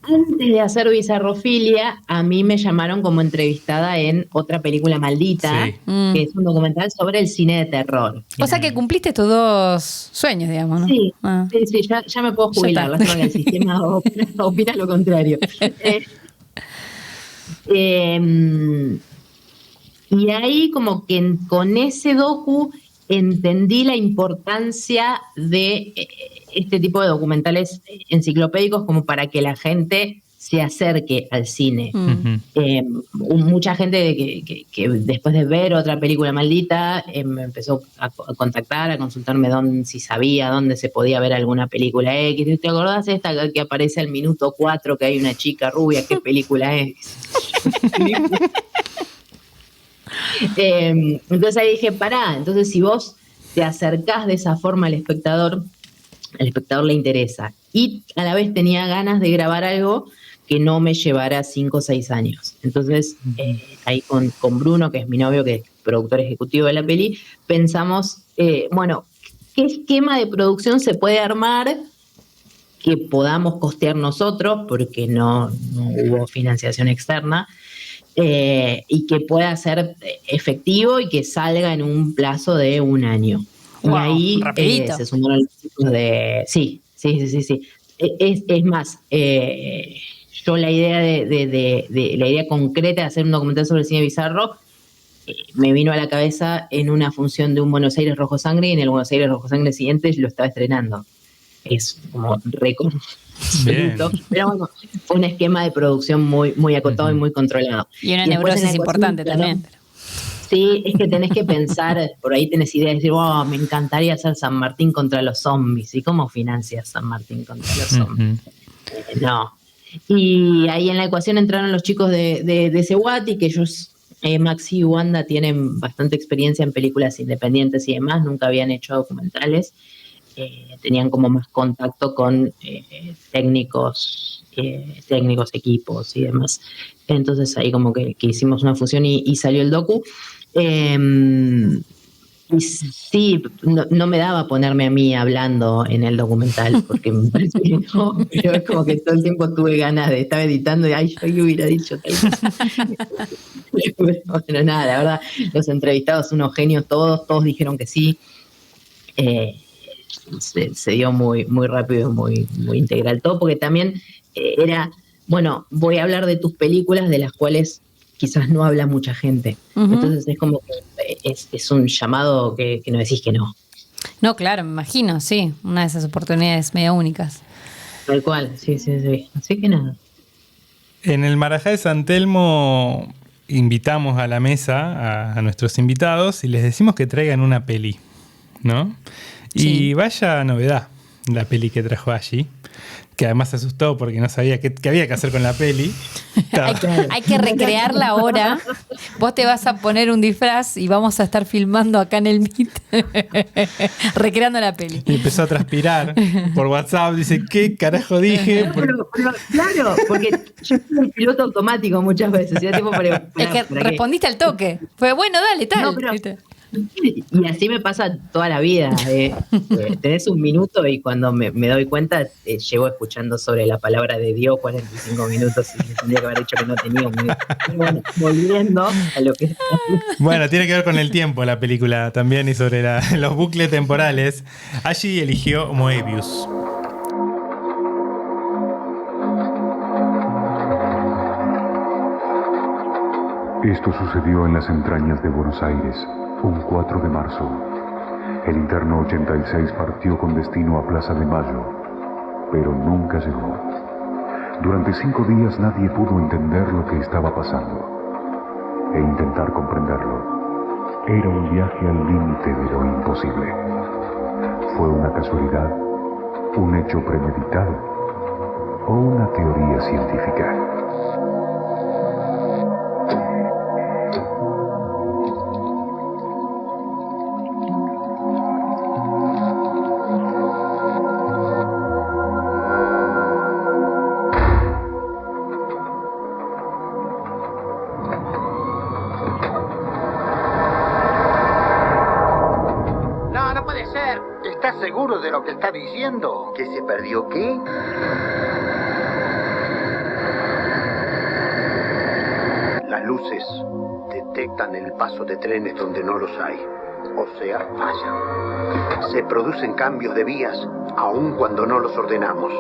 Antes de hacer Bizarrofilia, a mí me llamaron como entrevistada en otra película maldita, que es un documental sobre el cine de terror. O sea que cumpliste tus 2 sueños, digamos, ¿no? Sí, ya me puedo jubilar. Lástima que el sistema opina lo contrario. Y ahí como que con ese docu entendí la importancia de este tipo de documentales enciclopédicos como para que la gente se acerque al cine. Mucha gente que después de ver otra película maldita me empezó a contactar, a consultarme si sabía dónde se podía ver alguna película X. ¿Te acordás esta que aparece al minuto 4 que hay una chica rubia? ¿Qué película es? Entonces ahí dije, pará, entonces si vos te acercás de esa forma al espectador le interesa. Y a la vez tenía ganas de grabar algo que no me llevara 5 o 6 años. Entonces, ahí con Bruno, que es mi novio, que es productor ejecutivo de la peli, pensamos, bueno, ¿qué esquema de producción se puede armar que podamos costear nosotros, porque no hubo financiación externa, y que pueda ser efectivo y que salga en un plazo de 1 año? Wow, y ahí rapidito. Se sumaron los chicos de... Sí. Es más, yo la idea la idea concreta de hacer un documental sobre el cine bizarro me vino a la cabeza en una función de un Buenos Aires Rojo Sangre, y en el Buenos Aires Rojo Sangre siguiente lo estaba estrenando. Es como récord absoluto. Pero bueno, fue un esquema de producción muy acotado y muy controlado. Y una neurosis importante también. Sí, es que tenés que pensar, por ahí tenés idea de decir, oh, me encantaría hacer San Martín contra los zombies. ¿Y cómo financias San Martín contra los zombies? No. Y ahí en la ecuación entraron los chicos de Cewati, que ellos, Maxi y Wanda, tienen bastante experiencia en películas independientes y demás, nunca habían hecho documentales. Tenían como más contacto con técnicos, equipos y demás. Entonces ahí como que hicimos una fusión y salió el docu. Y sí, no me daba ponerme a mí hablando en el documental, porque me parece que no, pero es como que todo el tiempo tuve ganas de estar editando y ay, yo hubiera dicho tal cosa. Bueno, nada, la verdad, los entrevistados, unos genios todos dijeron que sí. Se dio muy rápido, muy integral todo, porque también era, bueno, voy a hablar de tus películas de las cuales quizás no habla mucha gente. Entonces es como que es un llamado que no decís que no. No, claro, me imagino, sí, una de esas oportunidades medio únicas. Tal cual, sí. Así que nada. En el Marajá de San Telmo invitamos a la mesa a nuestros invitados y les decimos que traigan una peli, ¿no? Sí. Y vaya novedad la peli que trajo allí, que además se asustó porque no sabía qué había que hacer con la peli. Hay que recrearla ahora. Vos te vas a poner un disfraz y vamos a estar filmando acá en el Meet recreando la peli. Y empezó a transpirar por WhatsApp. Dice, ¿qué carajo dije? Pero, claro, porque yo soy un piloto automático muchas veces. Es que respondiste al toque. Fue bueno, dale, tal. No, pero, y así me pasa toda la vida. Tenés un minuto y cuando me doy cuenta llevo escuchando sobre la palabra de Dios 45 minutos y tendría que haber dicho que no tenía un minuto. Pero bueno, volviendo a lo que... Bueno, tiene que ver con el tiempo la película también y sobre los bucles temporales. Allí eligió Moebius. Esto sucedió en las entrañas de Buenos Aires, un 4 de marzo. El interno 86 partió con destino a Plaza de Mayo, pero nunca llegó. Durante 5 días nadie pudo entender lo que estaba pasando e intentar comprenderlo. Era un viaje al límite de lo imposible. ¿Fue una casualidad, un hecho premeditado o una teoría científica? ¿Estás seguro de lo que está diciendo? ¿Que se perdió qué? Las luces detectan el paso de trenes donde no los hay. O sea, fallan. Se producen cambios de vías, aun cuando no los ordenamos.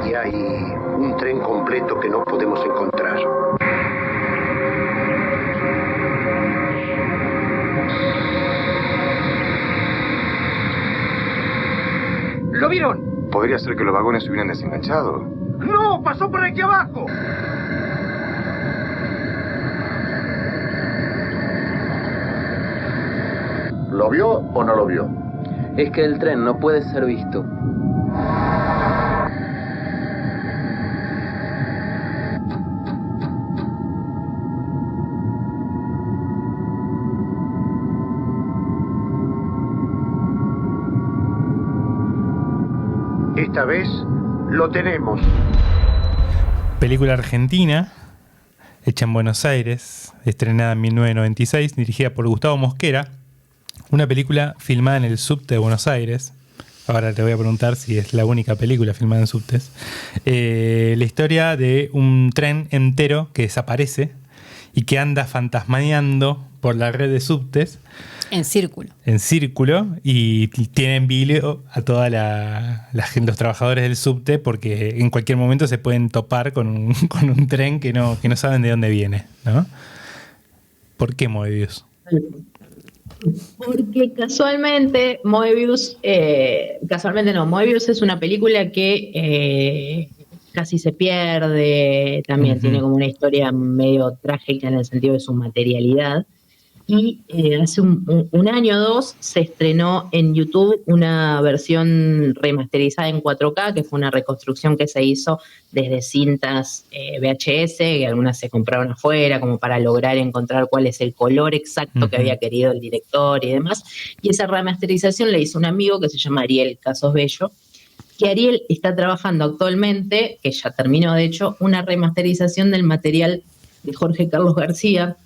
Y hay un tren completo que no podemos encontrar. ¿Lo vieron? Podría ser que los vagones se hubieran desenganchado. ¡No! ¡Pasó por aquí abajo! ¿Lo vio o no lo vio? Es que el tren no puede ser visto. Esta vez lo tenemos. Película argentina, hecha en Buenos Aires, estrenada en 1996, dirigida por Gustavo Mosquera. Una película filmada en el subte de Buenos Aires. Ahora te voy a preguntar si es la única película filmada en subtes. La historia de un tren entero que desaparece y que anda fantasmaneando por la red de subtes. En círculo. En círculo, y tienen vídeo a toda los trabajadores del subte, porque en cualquier momento se pueden topar con un tren que no saben de dónde viene, ¿no? ¿Por qué Moebius? Porque casualmente Moebius es una película que casi se pierde, también tiene como una historia medio trágica en el sentido de su materialidad. Y hace un año o dos se estrenó en YouTube una versión remasterizada en 4K, que fue una reconstrucción que se hizo desde cintas VHS, que algunas se compraron afuera como para lograr encontrar cuál es el color exacto que había querido el director y demás. Y esa remasterización le hizo un amigo que se llama Ariel Casos Bello, que Ariel está trabajando actualmente, que ya terminó de hecho, una remasterización del material de Jorge Carlos García,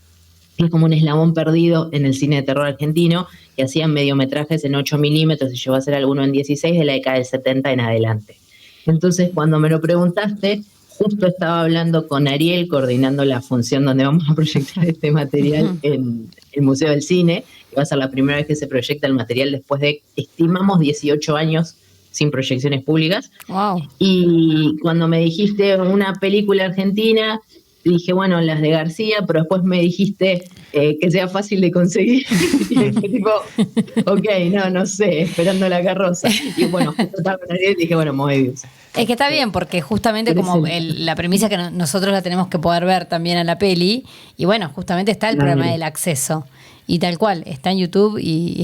que es como un eslabón perdido en el cine de terror argentino, que hacían mediometrajes en 8 milímetros y llegó a hacer alguno en 16 de la década del 70 en adelante. Entonces, cuando me lo preguntaste, justo estaba hablando con Ariel, coordinando la función donde vamos a proyectar este material en el Museo del Cine, que va a ser la primera vez que se proyecta el material después de, estimamos, 18 años sin proyecciones públicas. Wow. Y cuando me dijiste una película argentina, dije, bueno, las de García, pero después me dijiste que sea fácil de conseguir. Y dije, tipo, ok, no sé, esperando la carroza. Y bueno, justo estaba con Ariel y dije, bueno, Moebius. Es que está bien, porque justamente como la premisa que nosotros la tenemos que poder ver también a la peli, y bueno, justamente está el problema del acceso. Y tal cual, está en YouTube y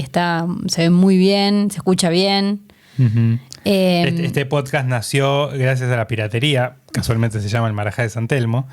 se ve muy bien, se escucha bien. Uh-huh. Este podcast nació gracias a la piratería, casualmente se llama El Marajá de San Telmo,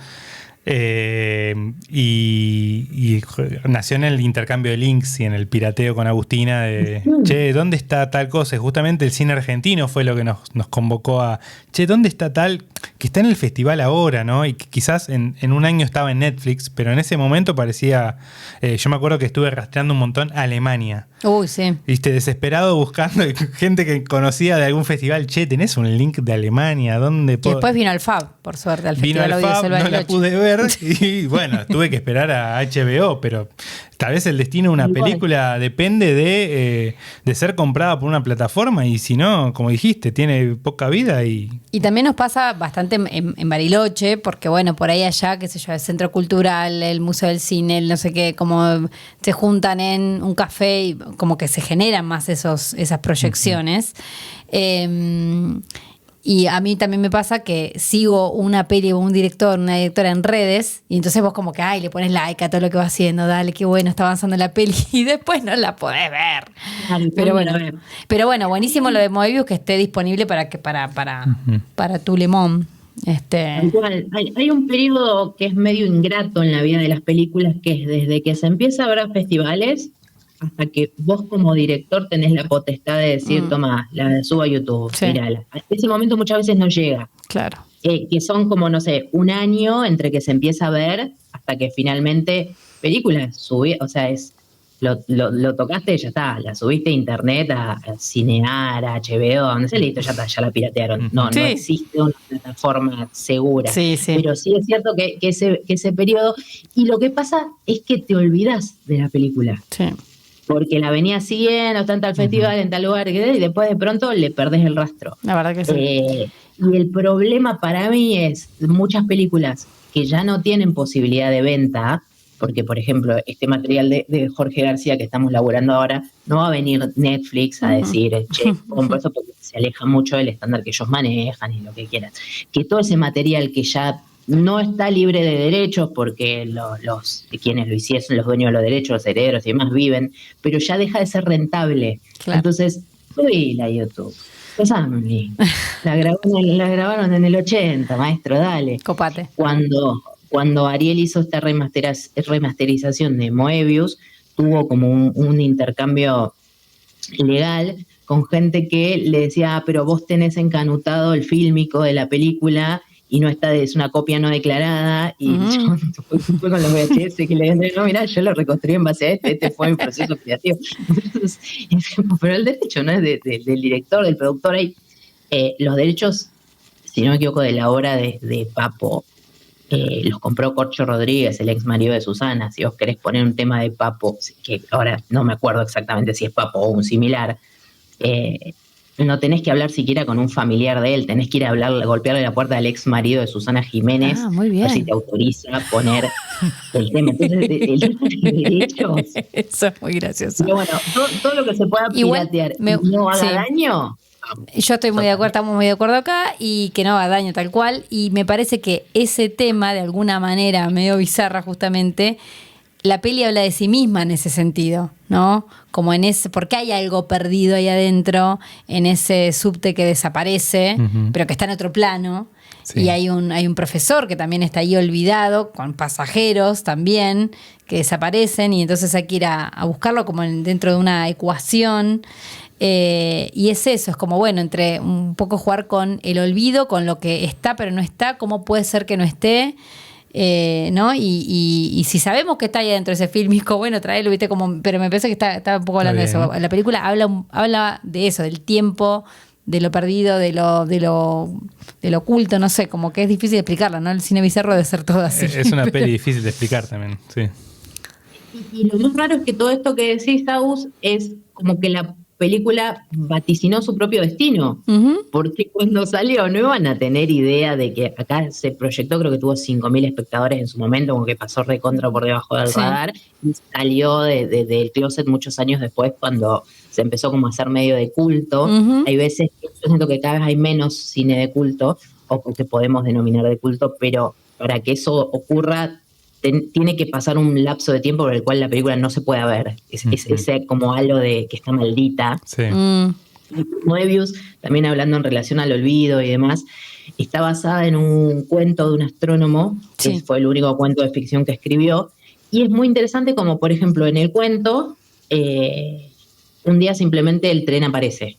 y nació en el intercambio de links y en el pirateo con Agustina de, che, ¿dónde está tal cosa? Y justamente el cine argentino fue lo que nos convocó a, che, ¿dónde está tal? Que está en el festival ahora, ¿no? Y que quizás en un año estaba en Netflix, pero en ese momento parecía, yo me acuerdo que estuve rastreando un montón a Alemania. Uy, sí. Viste, desesperado buscando gente que conocía de algún festival, che, ¿tenés un link de Alemania? ¿Dónde puedo? Y después vino al FAB, por suerte, al Vino Festival al FAB, Audiovisual no la pude ver y bueno, tuve que esperar a HBO, pero tal vez el destino de una película depende de ser comprada por una plataforma, y si no, como dijiste, tiene poca vida. Y también nos pasa bastante en Bariloche, porque bueno, por ahí allá, qué sé yo, el Centro Cultural, el Museo del Cine, el no sé qué, como se juntan en un café y como que se generan más esas proyecciones. Y a mí también me pasa que sigo una peli o un director, una directora en redes, y entonces vos como que, ay, le pones like a todo lo que va haciendo, dale, qué bueno, está avanzando la peli, y después no la podés ver. Pero bueno, buenísimo lo de Moebius, que esté disponible para tu Lemón. Igual, hay un periodo que es medio ingrato en la vida de las películas, que es desde que se empieza a ver festivales hasta que vos como director tenés la potestad de decir, toma, la subo a YouTube, mirala. Ese momento muchas veces no llega. Claro. Que son como, no sé, un año entre que se empieza a ver hasta que finalmente películas subí, o sea, lo tocaste y ya está, la subiste a internet, a Cinear, a HBO, donde se listo, ya está, ya la piratearon. No existe una plataforma segura. Sí. Pero sí es cierto que ese periodo, y lo que pasa es que te olvidas de la película. Sí. Porque la venías siguiendo, está en tal festival, en tal lugar, y después de pronto le perdés el rastro. La verdad que sí. Y el problema para mí es muchas películas que ya no tienen posibilidad de venta, porque, por ejemplo, este material de Jorge García que estamos laburando ahora, no va a venir Netflix a decir, che, compro eso, porque se aleja mucho del estándar que ellos manejan y lo que quieran. Que todo ese material que ya no está libre de derechos, porque los quienes lo hicieron, los dueños de los derechos, los herederos y demás viven, pero ya deja de ser rentable. Claro. Entonces, subíla a YouTube. La grabaron en el 80, maestro, dale. Copate. Cuando Ariel hizo esta remasterización de Moebius, tuvo como un intercambio legal con gente que le decía, pero vos tenés encanutado el fílmico de la película y no está, es una copia no declarada, y yo fue con los VHS que le dije, no, mirá, yo lo reconstruí en base a este fue mi proceso creativo. Entonces, pero el derecho no es del director, del productor, hay los derechos, si no me equivoco, de la obra de Papo, los compró Corcho Rodríguez, el ex marido de Susana. Si vos querés poner un tema de Papo, que ahora no me acuerdo exactamente si es Papo o un similar, no tenés que hablar siquiera con un familiar de él, tenés que ir a hablar, golpearle la puerta al ex marido de Susana Jiménez, muy bien. a ver si te autoriza a poner el tema. Entonces, el derecho. Eso es muy gracioso. Pero bueno, todo lo que se pueda piratear y no haga daño. Yo estoy muy de acuerdo, estamos muy de acuerdo acá, y que no haga daño tal cual, y me parece que ese tema, de alguna manera medio bizarra justamente, la peli habla de sí misma en ese sentido, ¿no? Como en ese, porque hay algo perdido ahí adentro, en ese subte que desaparece, pero que está en otro plano. Sí. Y hay un profesor que también está ahí olvidado, con pasajeros también, que desaparecen, y entonces hay que ir a buscarlo como dentro de una ecuación. Y es eso, es como, bueno, entre un poco jugar con el olvido, con lo que está pero no está, cómo puede ser que no esté, ¿no? Y si sabemos que está ahí adentro de ese fílmico, bueno, traerlo, ¿viste? Como, pero me parece que está un poco hablando de eso. La película habla de eso, del tiempo, de lo perdido, de lo oculto, no sé, como que es difícil de explicarla, ¿no? El cine bizarro debe ser todo así. Es una peli difícil de explicar también, sí. Y lo más raro es que todo esto que decís, Agus, es como que la película vaticinó su propio destino, porque cuando salió no iban a tener idea de que acá se proyectó, creo que tuvo 5.000 espectadores en su momento, como que pasó recontra por debajo del radar, y salió del closet muchos años después, cuando se empezó como a hacer medio de culto. Hay veces que yo siento que cada vez hay menos cine de culto, o que podemos denominar de culto, pero para que eso ocurra tiene que pasar un lapso de tiempo por el cual la película no se puede ver. Es ese como halo de que está maldita. Sí. Moebius, también hablando en relación al olvido y demás, está basada en un cuento de un astrónomo, que fue el único cuento de ficción que escribió, y es muy interesante como, por ejemplo, en el cuento, un día simplemente el tren aparece.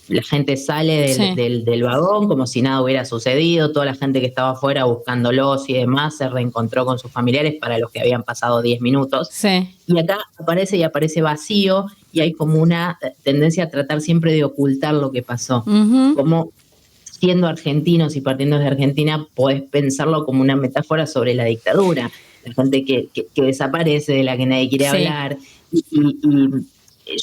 La gente sale del vagón como si nada hubiera sucedido, toda la gente que estaba afuera buscándolos y demás se reencontró con sus familiares para los que habían pasado 10 minutos. Sí. Y acá aparece vacío, y hay como una tendencia a tratar siempre de ocultar lo que pasó. Como siendo argentinos y partiendo de Argentina, podés pensarlo como una metáfora sobre la dictadura. La gente que desaparece, de la que nadie quiere hablar, y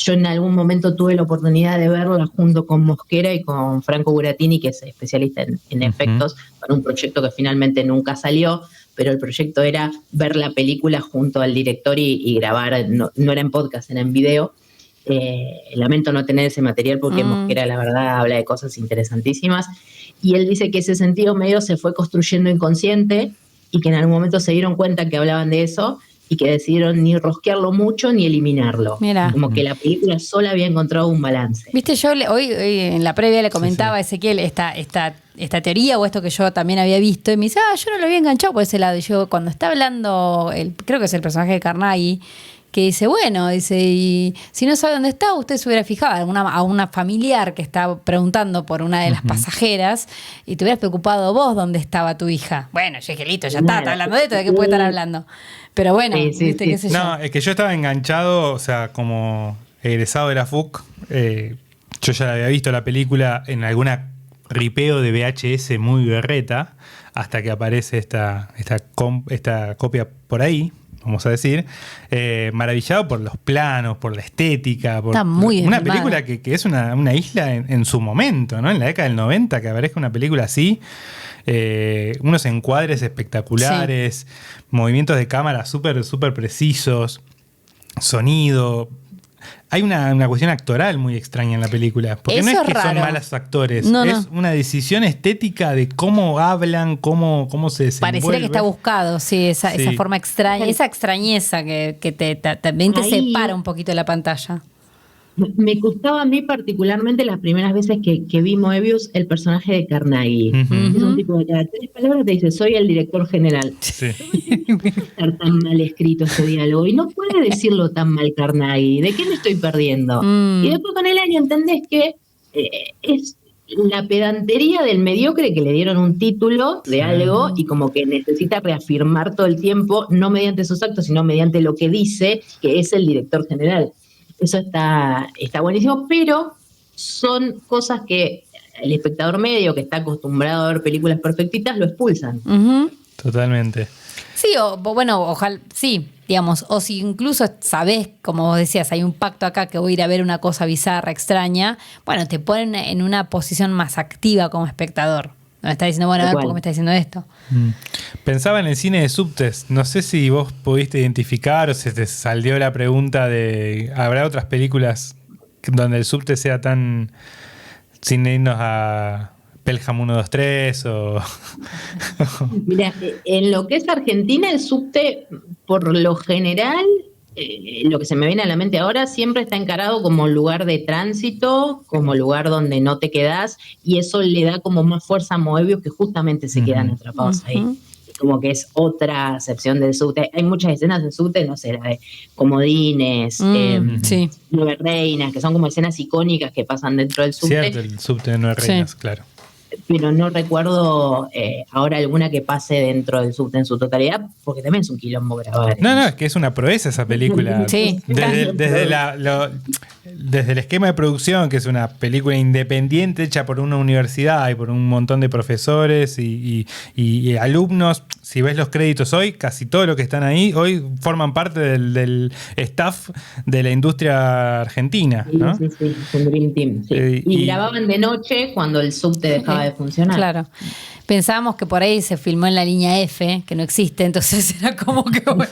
yo en algún momento tuve la oportunidad de verla junto con Mosquera y con Franco Buratini, que es especialista en efectos, para un proyecto que finalmente nunca salió, pero el proyecto era ver la película junto al director y grabar, no era en podcast, era en video. Lamento no tener ese material porque Mosquera, la verdad, habla de cosas interesantísimas, y él dice que ese sentido medio se fue construyendo inconsciente, y que en algún momento se dieron cuenta que hablaban de eso, y que decidieron ni rosquearlo mucho ni eliminarlo. Mirá. Como que la película sola había encontrado un balance. Viste, yo hoy en la previa le comentaba a Ezequiel esta teoría, o esto que yo también había visto, y me dice, yo no lo había enganchado por ese lado. Y yo, cuando está hablando, creo que es el personaje de Carnaghi, que dice, y si no sabe dónde está, usted se hubiera fijado a una familiar que está preguntando por una de las pasajeras, y te hubieras preocupado vos dónde estaba tu hija. Bueno, yo dije, listo, ya está hablando de esto, ¿de qué puede estar hablando? Pero bueno, ¿viste qué sé yo? No, es que yo estaba enganchado, o sea, como egresado de la FUC, yo ya había visto la película en alguna ripeo de VHS muy berreta, hasta que aparece esta copia por ahí, vamos a decir, maravillado por los planos, por la estética, por una película que es una isla en su momento, ¿no? En la década del 90, que aparezca una película así, unos encuadres espectaculares, movimientos de cámara súper precisos, sonido. Hay una cuestión actoral muy extraña en la película, porque eso no es que raro. son malos actores, es una decisión estética de cómo hablan, cómo se desenvuelven. Pareciera que está buscado, esa forma extraña, esa extrañeza que también te separa un poquito de la pantalla. Me gustaba a mí particularmente las primeras veces que vi Moebius el personaje de Carnegie. Es un tipo de cada 3 palabras te dice, soy el director general. Sí. No puede estar tan mal escrito ese diálogo y no puede decirlo tan mal Carnegie. ¿De qué me estoy perdiendo? Y después con el año entendés que es la pedantería del mediocre que le dieron un título de algo y como que necesita reafirmar todo el tiempo, no mediante sus actos, sino mediante lo que dice, que es el director general. Eso está buenísimo, pero son cosas que el espectador medio que está acostumbrado a ver películas perfectitas lo expulsan. Totalmente. Sí, o bueno, ojalá, sí, digamos, o si incluso sabés, como vos decías, hay un pacto acá que voy a ir a ver una cosa bizarra, extraña, bueno, te ponen en una posición más activa como espectador. Me está diciendo, bueno, a ver, ¿por qué me está diciendo esto? Pensaba en el cine de subtes. No sé si vos pudiste identificar o se te salió la pregunta de ¿habrá otras películas donde el subte sea tan, sin irnos a Pelham 1, 2, 3 o... Mira, en lo que es Argentina, el subte, por lo general, lo que se me viene a la mente ahora, siempre está encarado como lugar de tránsito, como lugar donde no te quedás, y eso le da como más fuerza a Moebius, que justamente se quedan atrapados ahí. Como que es otra acepción del subte. Hay muchas escenas del subte, no sé, la de comodines, Nueve Reinas, que son como escenas icónicas que pasan dentro del subte. Cierto, el subte de Nueve Reinas, claro. Pero no recuerdo ahora alguna que pase dentro del subte en su totalidad, porque también es un quilombo grabar. No, es que es una proeza esa película. Sí. Desde el esquema de producción, que es una película independiente hecha por una universidad y por un montón de profesores y alumnos. Si ves los créditos hoy, casi todo lo que están ahí hoy forman parte del staff de la industria argentina, ¿no? Sí, es un Dream Team. Sí. Y grababan de noche cuando el subte dejaba de funcionar. Claro. Pensábamos que por ahí se filmó en la línea F, que no existe, entonces era como que bueno.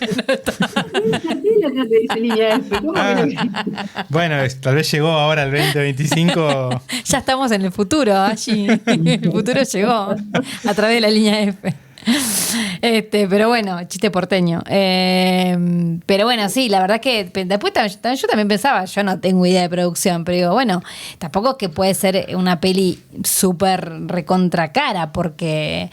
Bueno, tal vez llegó ahora el 2025. Ya estamos en el futuro, allí. El futuro llegó a través de la línea F. Pero bueno, chiste porteño. Pero bueno, sí, la verdad que después yo también pensaba, yo no tengo idea de producción, pero digo, bueno, tampoco es que puede ser una peli súper recontra cara, porque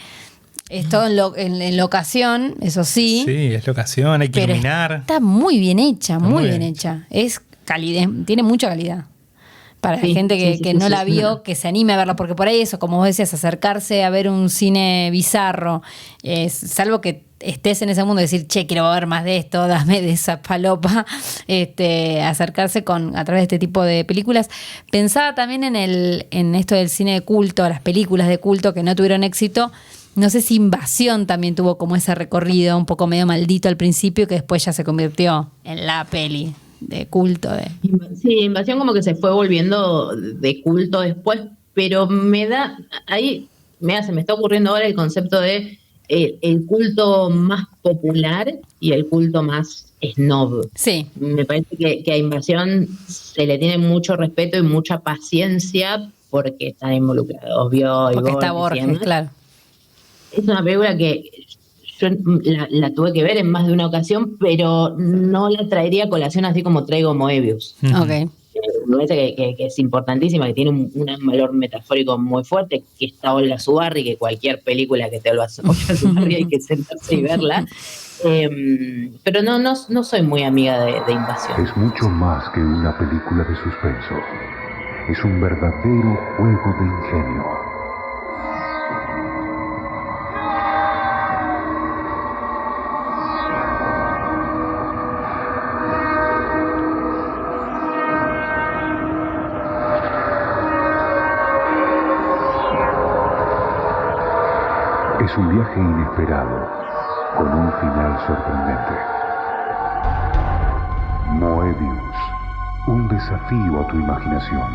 es todo en locación, eso sí. Sí, es locación, hay que iluminar. Está muy bien hecha, muy bien hecha. Es calidez, tiene mucha calidad. Para la gente que no la vio, que se anime a verla, porque por ahí eso, como vos decías, acercarse a ver un cine bizarro, salvo que estés en ese mundo y decir, che, quiero ver más de esto, dame de esa falopa, acercarse a través de este tipo de películas. Pensaba también en esto del cine de culto, las películas de culto que no tuvieron éxito. No sé si Invasión también tuvo como ese recorrido un poco medio maldito al principio, que después ya se convirtió en la peli de culto. Sí, Invasión como que se fue volviendo de culto después, pero se me está ocurriendo ahora el concepto de el culto más popular y el culto más snob. Sí. Me parece que a Invasión se le tiene mucho respeto y mucha paciencia porque están involucrados. Porque está Borges, claro. Es una película que yo la tuve que ver en más de una ocasión, pero no la traería a colación así como traigo Moebius. Ok. Me parece que es importantísima, que tiene un valor metafórico muy fuerte, que está Olga Zubarry, que cualquier película que te Olga Zubarry hay que sentarse y verla. Pero no soy muy amiga de Invasión. Es mucho más que una película de suspenso. Es un verdadero juego de ingenio. Es un viaje inesperado, con un final sorprendente. Moebius, un desafío a tu imaginación.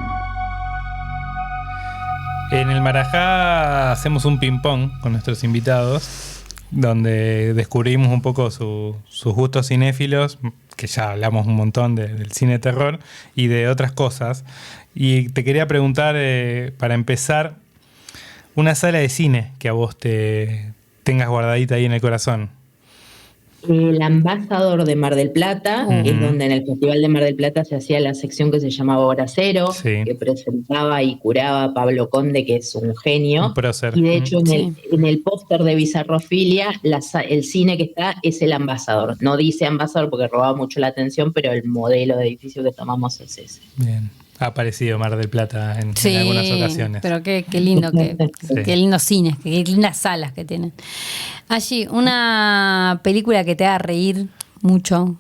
En el Marajá hacemos un ping-pong con nuestros invitados, donde descubrimos un poco sus gustos cinéfilos, que ya hablamos un montón del cine de terror y de otras cosas. Y te quería preguntar, para empezar, una sala de cine que a vos te tengas guardadita ahí en el corazón. El Ambassador de Mar del Plata, es donde en el Festival de Mar del Plata se hacía la sección que se llamaba Hora Cero, Sí. que presentaba y curaba a Pablo Conde, que es un genio. Un prócer. Y de hecho, en el póster de Bizarrofilia, el cine que está es el Ambassador. No dice Ambassador porque robaba mucho la atención, pero el modelo de edificio que tomamos es ese. Bien. Ha aparecido Mar del Plata en Sí, algunas ocasiones. pero qué lindo, Sí. qué lindos cines, qué lindas salas que tienen. Allí, una película que te haga reír mucho.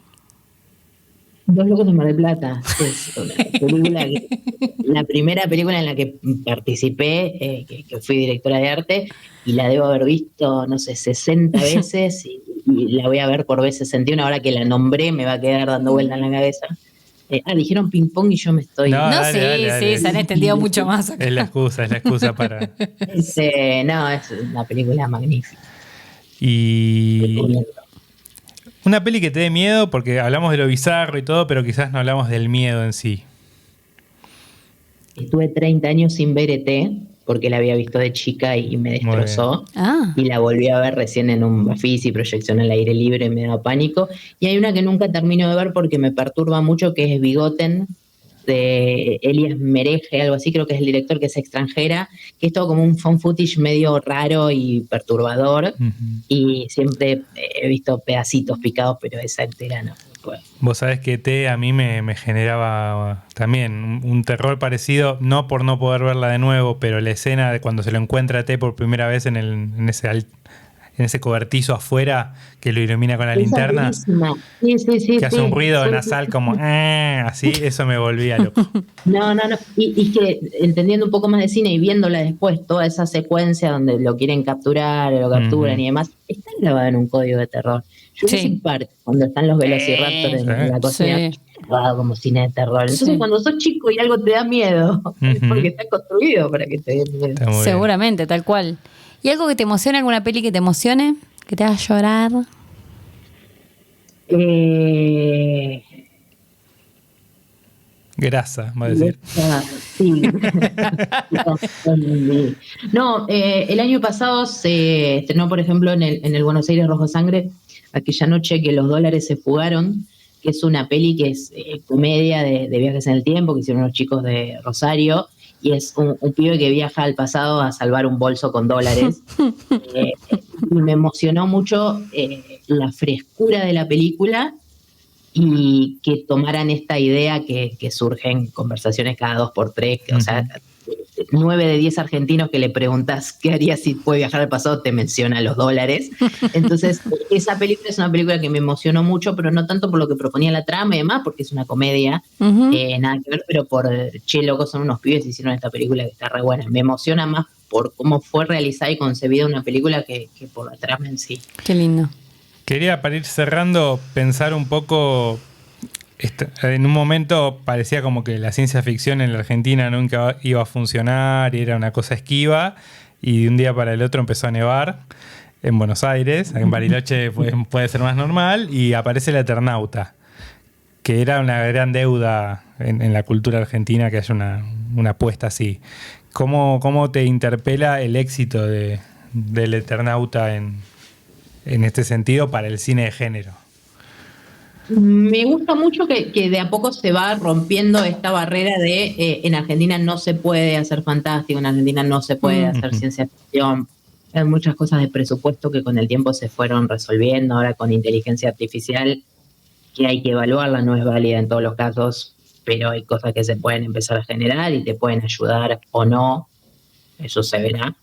Dos locos de Mar del Plata. Es una película la primera película en la que participé, que fui directora de arte, y la debo haber visto, no sé, 60 veces, y la voy a ver por veces 61. Ahora que la nombré, me va a quedar dando vuelta en la cabeza. Dijeron ping pong y yo me estoy... No, No, dale, sí, dale. se han extendido mucho más acá. Es la excusa para... No, es una película magnífica. Y una peli que te dé miedo, porque hablamos de lo bizarro y todo, pero quizás no hablamos del miedo en sí. Estuve 30 años sin ver ET, porque la había visto de chica y me destrozó. Y la volví a ver recién en un Bafisi, proyección al aire libre, y me da pánico. Y hay una que nunca termino de ver porque me perturba mucho, que es Bigoten, de Elias Mereje, algo así, creo que es el director, que es extranjera, que es todo como un found footage medio raro y perturbador. Y siempre he visto pedacitos picados, pero esa entera no. Vos sabés que T a mí me generaba también un terror parecido, no por no poder verla de nuevo, pero la escena de cuando se lo encuentra a T por primera vez en ese cobertizo afuera que lo ilumina con la linterna, sí, que hace un ruido nasal como así, eso me volvía loco. No. Y que entendiendo un poco más de cine y viéndola después, toda esa secuencia donde lo quieren capturar, lo capturan y demás, está grabada en un código de terror. Jurassic Park, cuando están los velociraptors en la cocina, como cine de terror. Entonces, cuando sos chico y algo te da miedo, es porque está construido para que te dé miedo. Seguramente, tal cual. ¿Y algo que te emocione, alguna peli que te emocione? ¿Que te haga llorar? Grasa, va a decir. Sí. No, el año pasado se estrenó, por ejemplo, en el Buenos Aires Rojo Sangre, aquella noche que los dólares se fugaron, que es una peli que es comedia de viajes en el tiempo, que hicieron unos chicos de Rosario, y es un pibe que viaja al pasado a salvar un bolso con dólares. Y me emocionó mucho la frescura de la película y que tomaran esta idea que surge en conversaciones cada 2 por 3, o sea, 9 de 10 argentinos que le preguntas qué harías si puede viajar al pasado te menciona los dólares. Entonces, esa película es una película que me emocionó mucho, pero no tanto por lo que proponía la trama y demás, porque es una comedia, nada que ver, pero por locos, son unos pibes y hicieron esta película que está re buena. Me emociona más por cómo fue realizada y concebida una película que por la trama en sí. Qué lindo. Quería, para ir cerrando, pensar un poco. En un momento parecía como que la ciencia ficción en la Argentina nunca iba a funcionar y era una cosa esquiva, y de un día para el otro empezó a nevar en Buenos Aires, en Bariloche puede ser más normal, y aparece El Eternauta, que era una gran deuda en la cultura argentina que haya una apuesta así. ¿Cómo te interpela el éxito del Eternauta en este sentido para el cine de género? Me gusta mucho que de a poco se va rompiendo esta barrera de en Argentina no se puede hacer fantástico, en Argentina no se puede hacer ciencia ficción. Hay muchas cosas de presupuesto que con el tiempo se fueron resolviendo, ahora con inteligencia artificial, que hay que evaluarla, no es válida en todos los casos, pero hay cosas que se pueden empezar a generar y te pueden ayudar o no, eso se verá.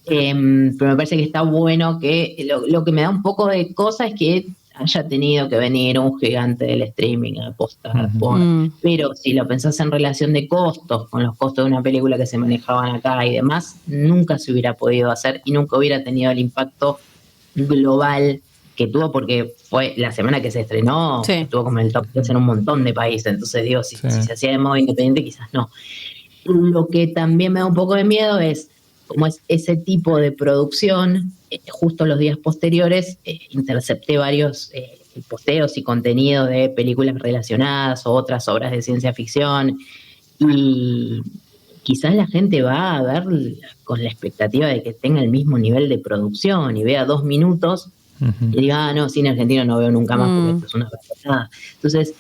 Pero me parece que está bueno que lo que me da un poco de cosa es que haya tenido que venir un gigante del streaming a apostar pero si lo pensás en relación de costos, con los costos de una película que se manejaban acá y demás, nunca se hubiera podido hacer y nunca hubiera tenido el impacto global que tuvo, porque fue la semana que se estrenó, estuvo como en el top 10 en un montón de países. Entonces digo, si se hacía de modo independiente quizás no. Lo que también me da un poco de miedo es como es ese tipo de producción. Justo los días posteriores intercepté varios posteos y contenido de películas relacionadas o otras obras de ciencia ficción, y quizás la gente va a ver con la expectativa de que tenga el mismo nivel de producción y vea 2 minutos y diga, no, cine argentino no veo nunca más porque esto es una persona. Entonces,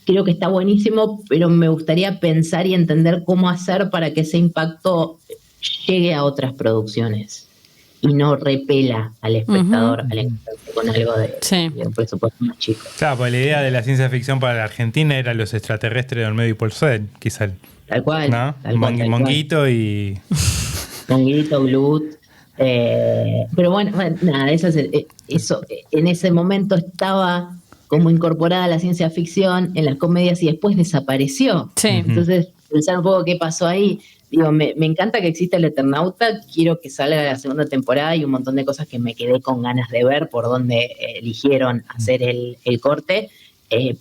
creo que está buenísimo, pero me gustaría pensar y entender cómo hacer para que ese impacto llegue a otras producciones y no repela al espectador al encontrarse con algo de un presupuesto más chico. Claro, pues la idea de la ciencia ficción para la Argentina era los extraterrestres de Olmedo y Porcel, quizá. Tal cual. ¿No? Tal cual. Monguito y... Monguito, Glut. Pero bueno, nada, eso en ese momento estaba como incorporada a la ciencia ficción en las comedias y después desapareció. Sí. Entonces, pensar un poco qué pasó ahí. Digo, me encanta que exista El Eternauta, quiero que salga la segunda temporada y un montón de cosas que me quedé con ganas de ver por donde eligieron hacer el corte,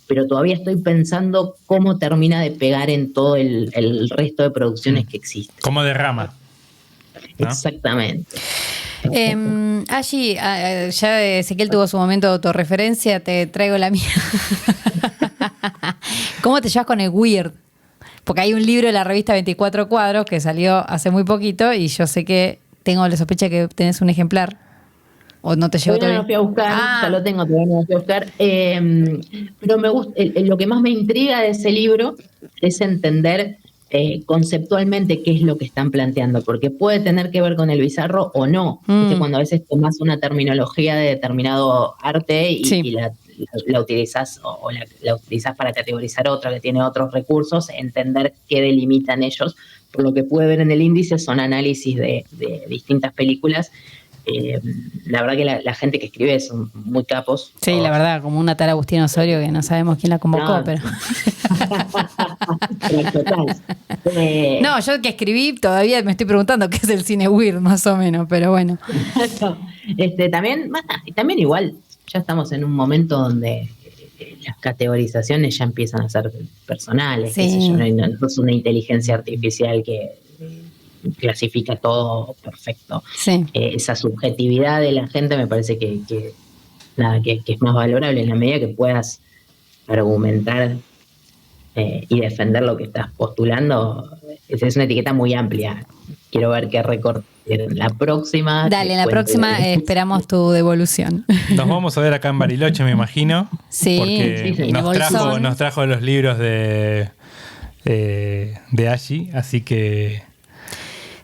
pero todavía estoy pensando cómo termina de pegar en todo el resto de producciones que existen. Como derrama, ¿no? Exactamente. Allí, ya Ezequiel tuvo su momento de autorreferencia, te traigo la mía. ¿Cómo te llevas con el weird? Porque hay un libro de la revista 24 Cuadros que salió hace muy poquito y yo sé que tengo la sospecha que tenés un ejemplar. ¿O no te llegó todavía? No lo fui a buscar, ya lo tengo, todavía no lo fui a buscar. Pero me gusta, lo que más me intriga de ese libro es entender conceptualmente qué es lo que están planteando, porque puede tener que ver con el bizarro o no. Cuando a veces tomás una terminología de determinado arte y la utilizás o la utilizás para categorizar otra que tiene otros recursos, entender qué delimitan ellos. Por lo que pude ver en el índice son análisis de distintas películas. La verdad que la gente que escribe son muy capos. Sí, la verdad, como una tal Agustín Osorio que no sabemos quién la convocó, pero... Total. No, yo que escribí todavía me estoy preguntando qué es el cine weird, más o menos, pero bueno. También igual, ya estamos en un momento donde las categorizaciones ya empiezan a ser personales. Qué sé yo, no es una inteligencia artificial que clasifica todo perfecto. Sí. Esa subjetividad de la gente me parece que es más valorable en la medida que puedas argumentar y defender lo que estás postulando. Es una etiqueta muy amplia. Quiero ver qué recorte en la próxima. Dale, en la próxima esperamos tu devolución. Nos vamos a ver acá en Bariloche, me imagino. Sí, porque nos trajo los libros de allí, así que...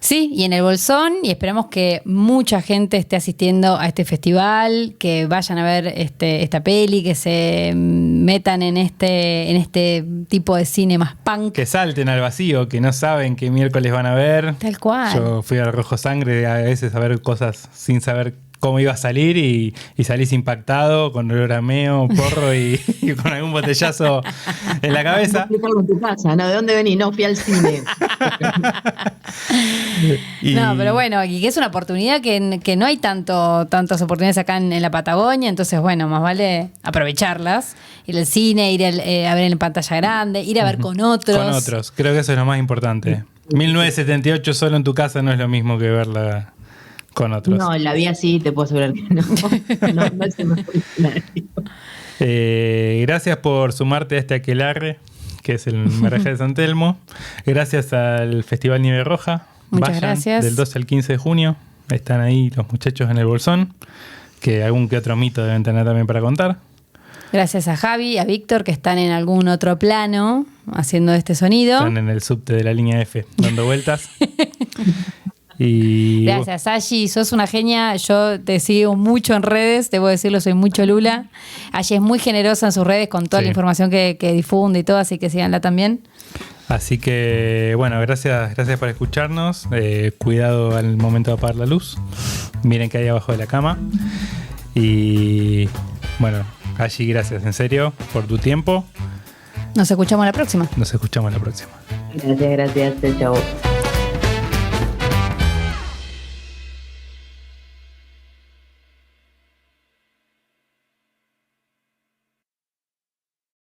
Sí, y en el Bolsón, y esperamos que mucha gente esté asistiendo a este festival, que vayan a ver esta peli, que se metan en este tipo de cine más punk. Que salten al vacío, que no saben qué miércoles van a ver. Tal cual. Yo fui al Rojo Sangre a veces a ver cosas sin saber cómo iba a salir y salís impactado con olor a meo, porro y con algún botellazo en la cabeza. Explicarlo en tu casa, ¿no? ¿De dónde venís? No, fui al cine. No, pero bueno, y que es una oportunidad que no hay tantas oportunidades acá en la Patagonia, entonces bueno, más vale aprovecharlas, ir al cine, ir a ver en pantalla grande, ir a ver con otros. Con otros, creo que eso es lo más importante. 1978 solo en tu casa no es lo mismo que verla con otros. No, la vi así, te puedo asegurar que no es el mejor escenario. Gracias por sumarte a este aquelarre, que es el Maraje de San Telmo. Gracias al Festival Nieve Roja. Muchas gracias. Del 12 al 15 de junio. Están ahí los muchachos en el Bolsón, que algún que otro mito deben tener también para contar. Gracias a Javi, a Víctor, que están en algún otro plano haciendo este sonido. Están en el subte de la línea F, dando vueltas. Y gracias, Ashi, sos una genia. Yo te sigo mucho en redes, debo decirlo, soy mucho Lula. Ashi es muy generosa en sus redes con toda la información que difunde y todo, así que síganla también. Así que, bueno, gracias por escucharnos. Cuidado al momento de apagar la luz. Miren qué hay abajo de la cama. Y, bueno, Ashi, gracias en serio por tu tiempo. Nos escuchamos la próxima. Nos escuchamos la próxima. Gracias, chao.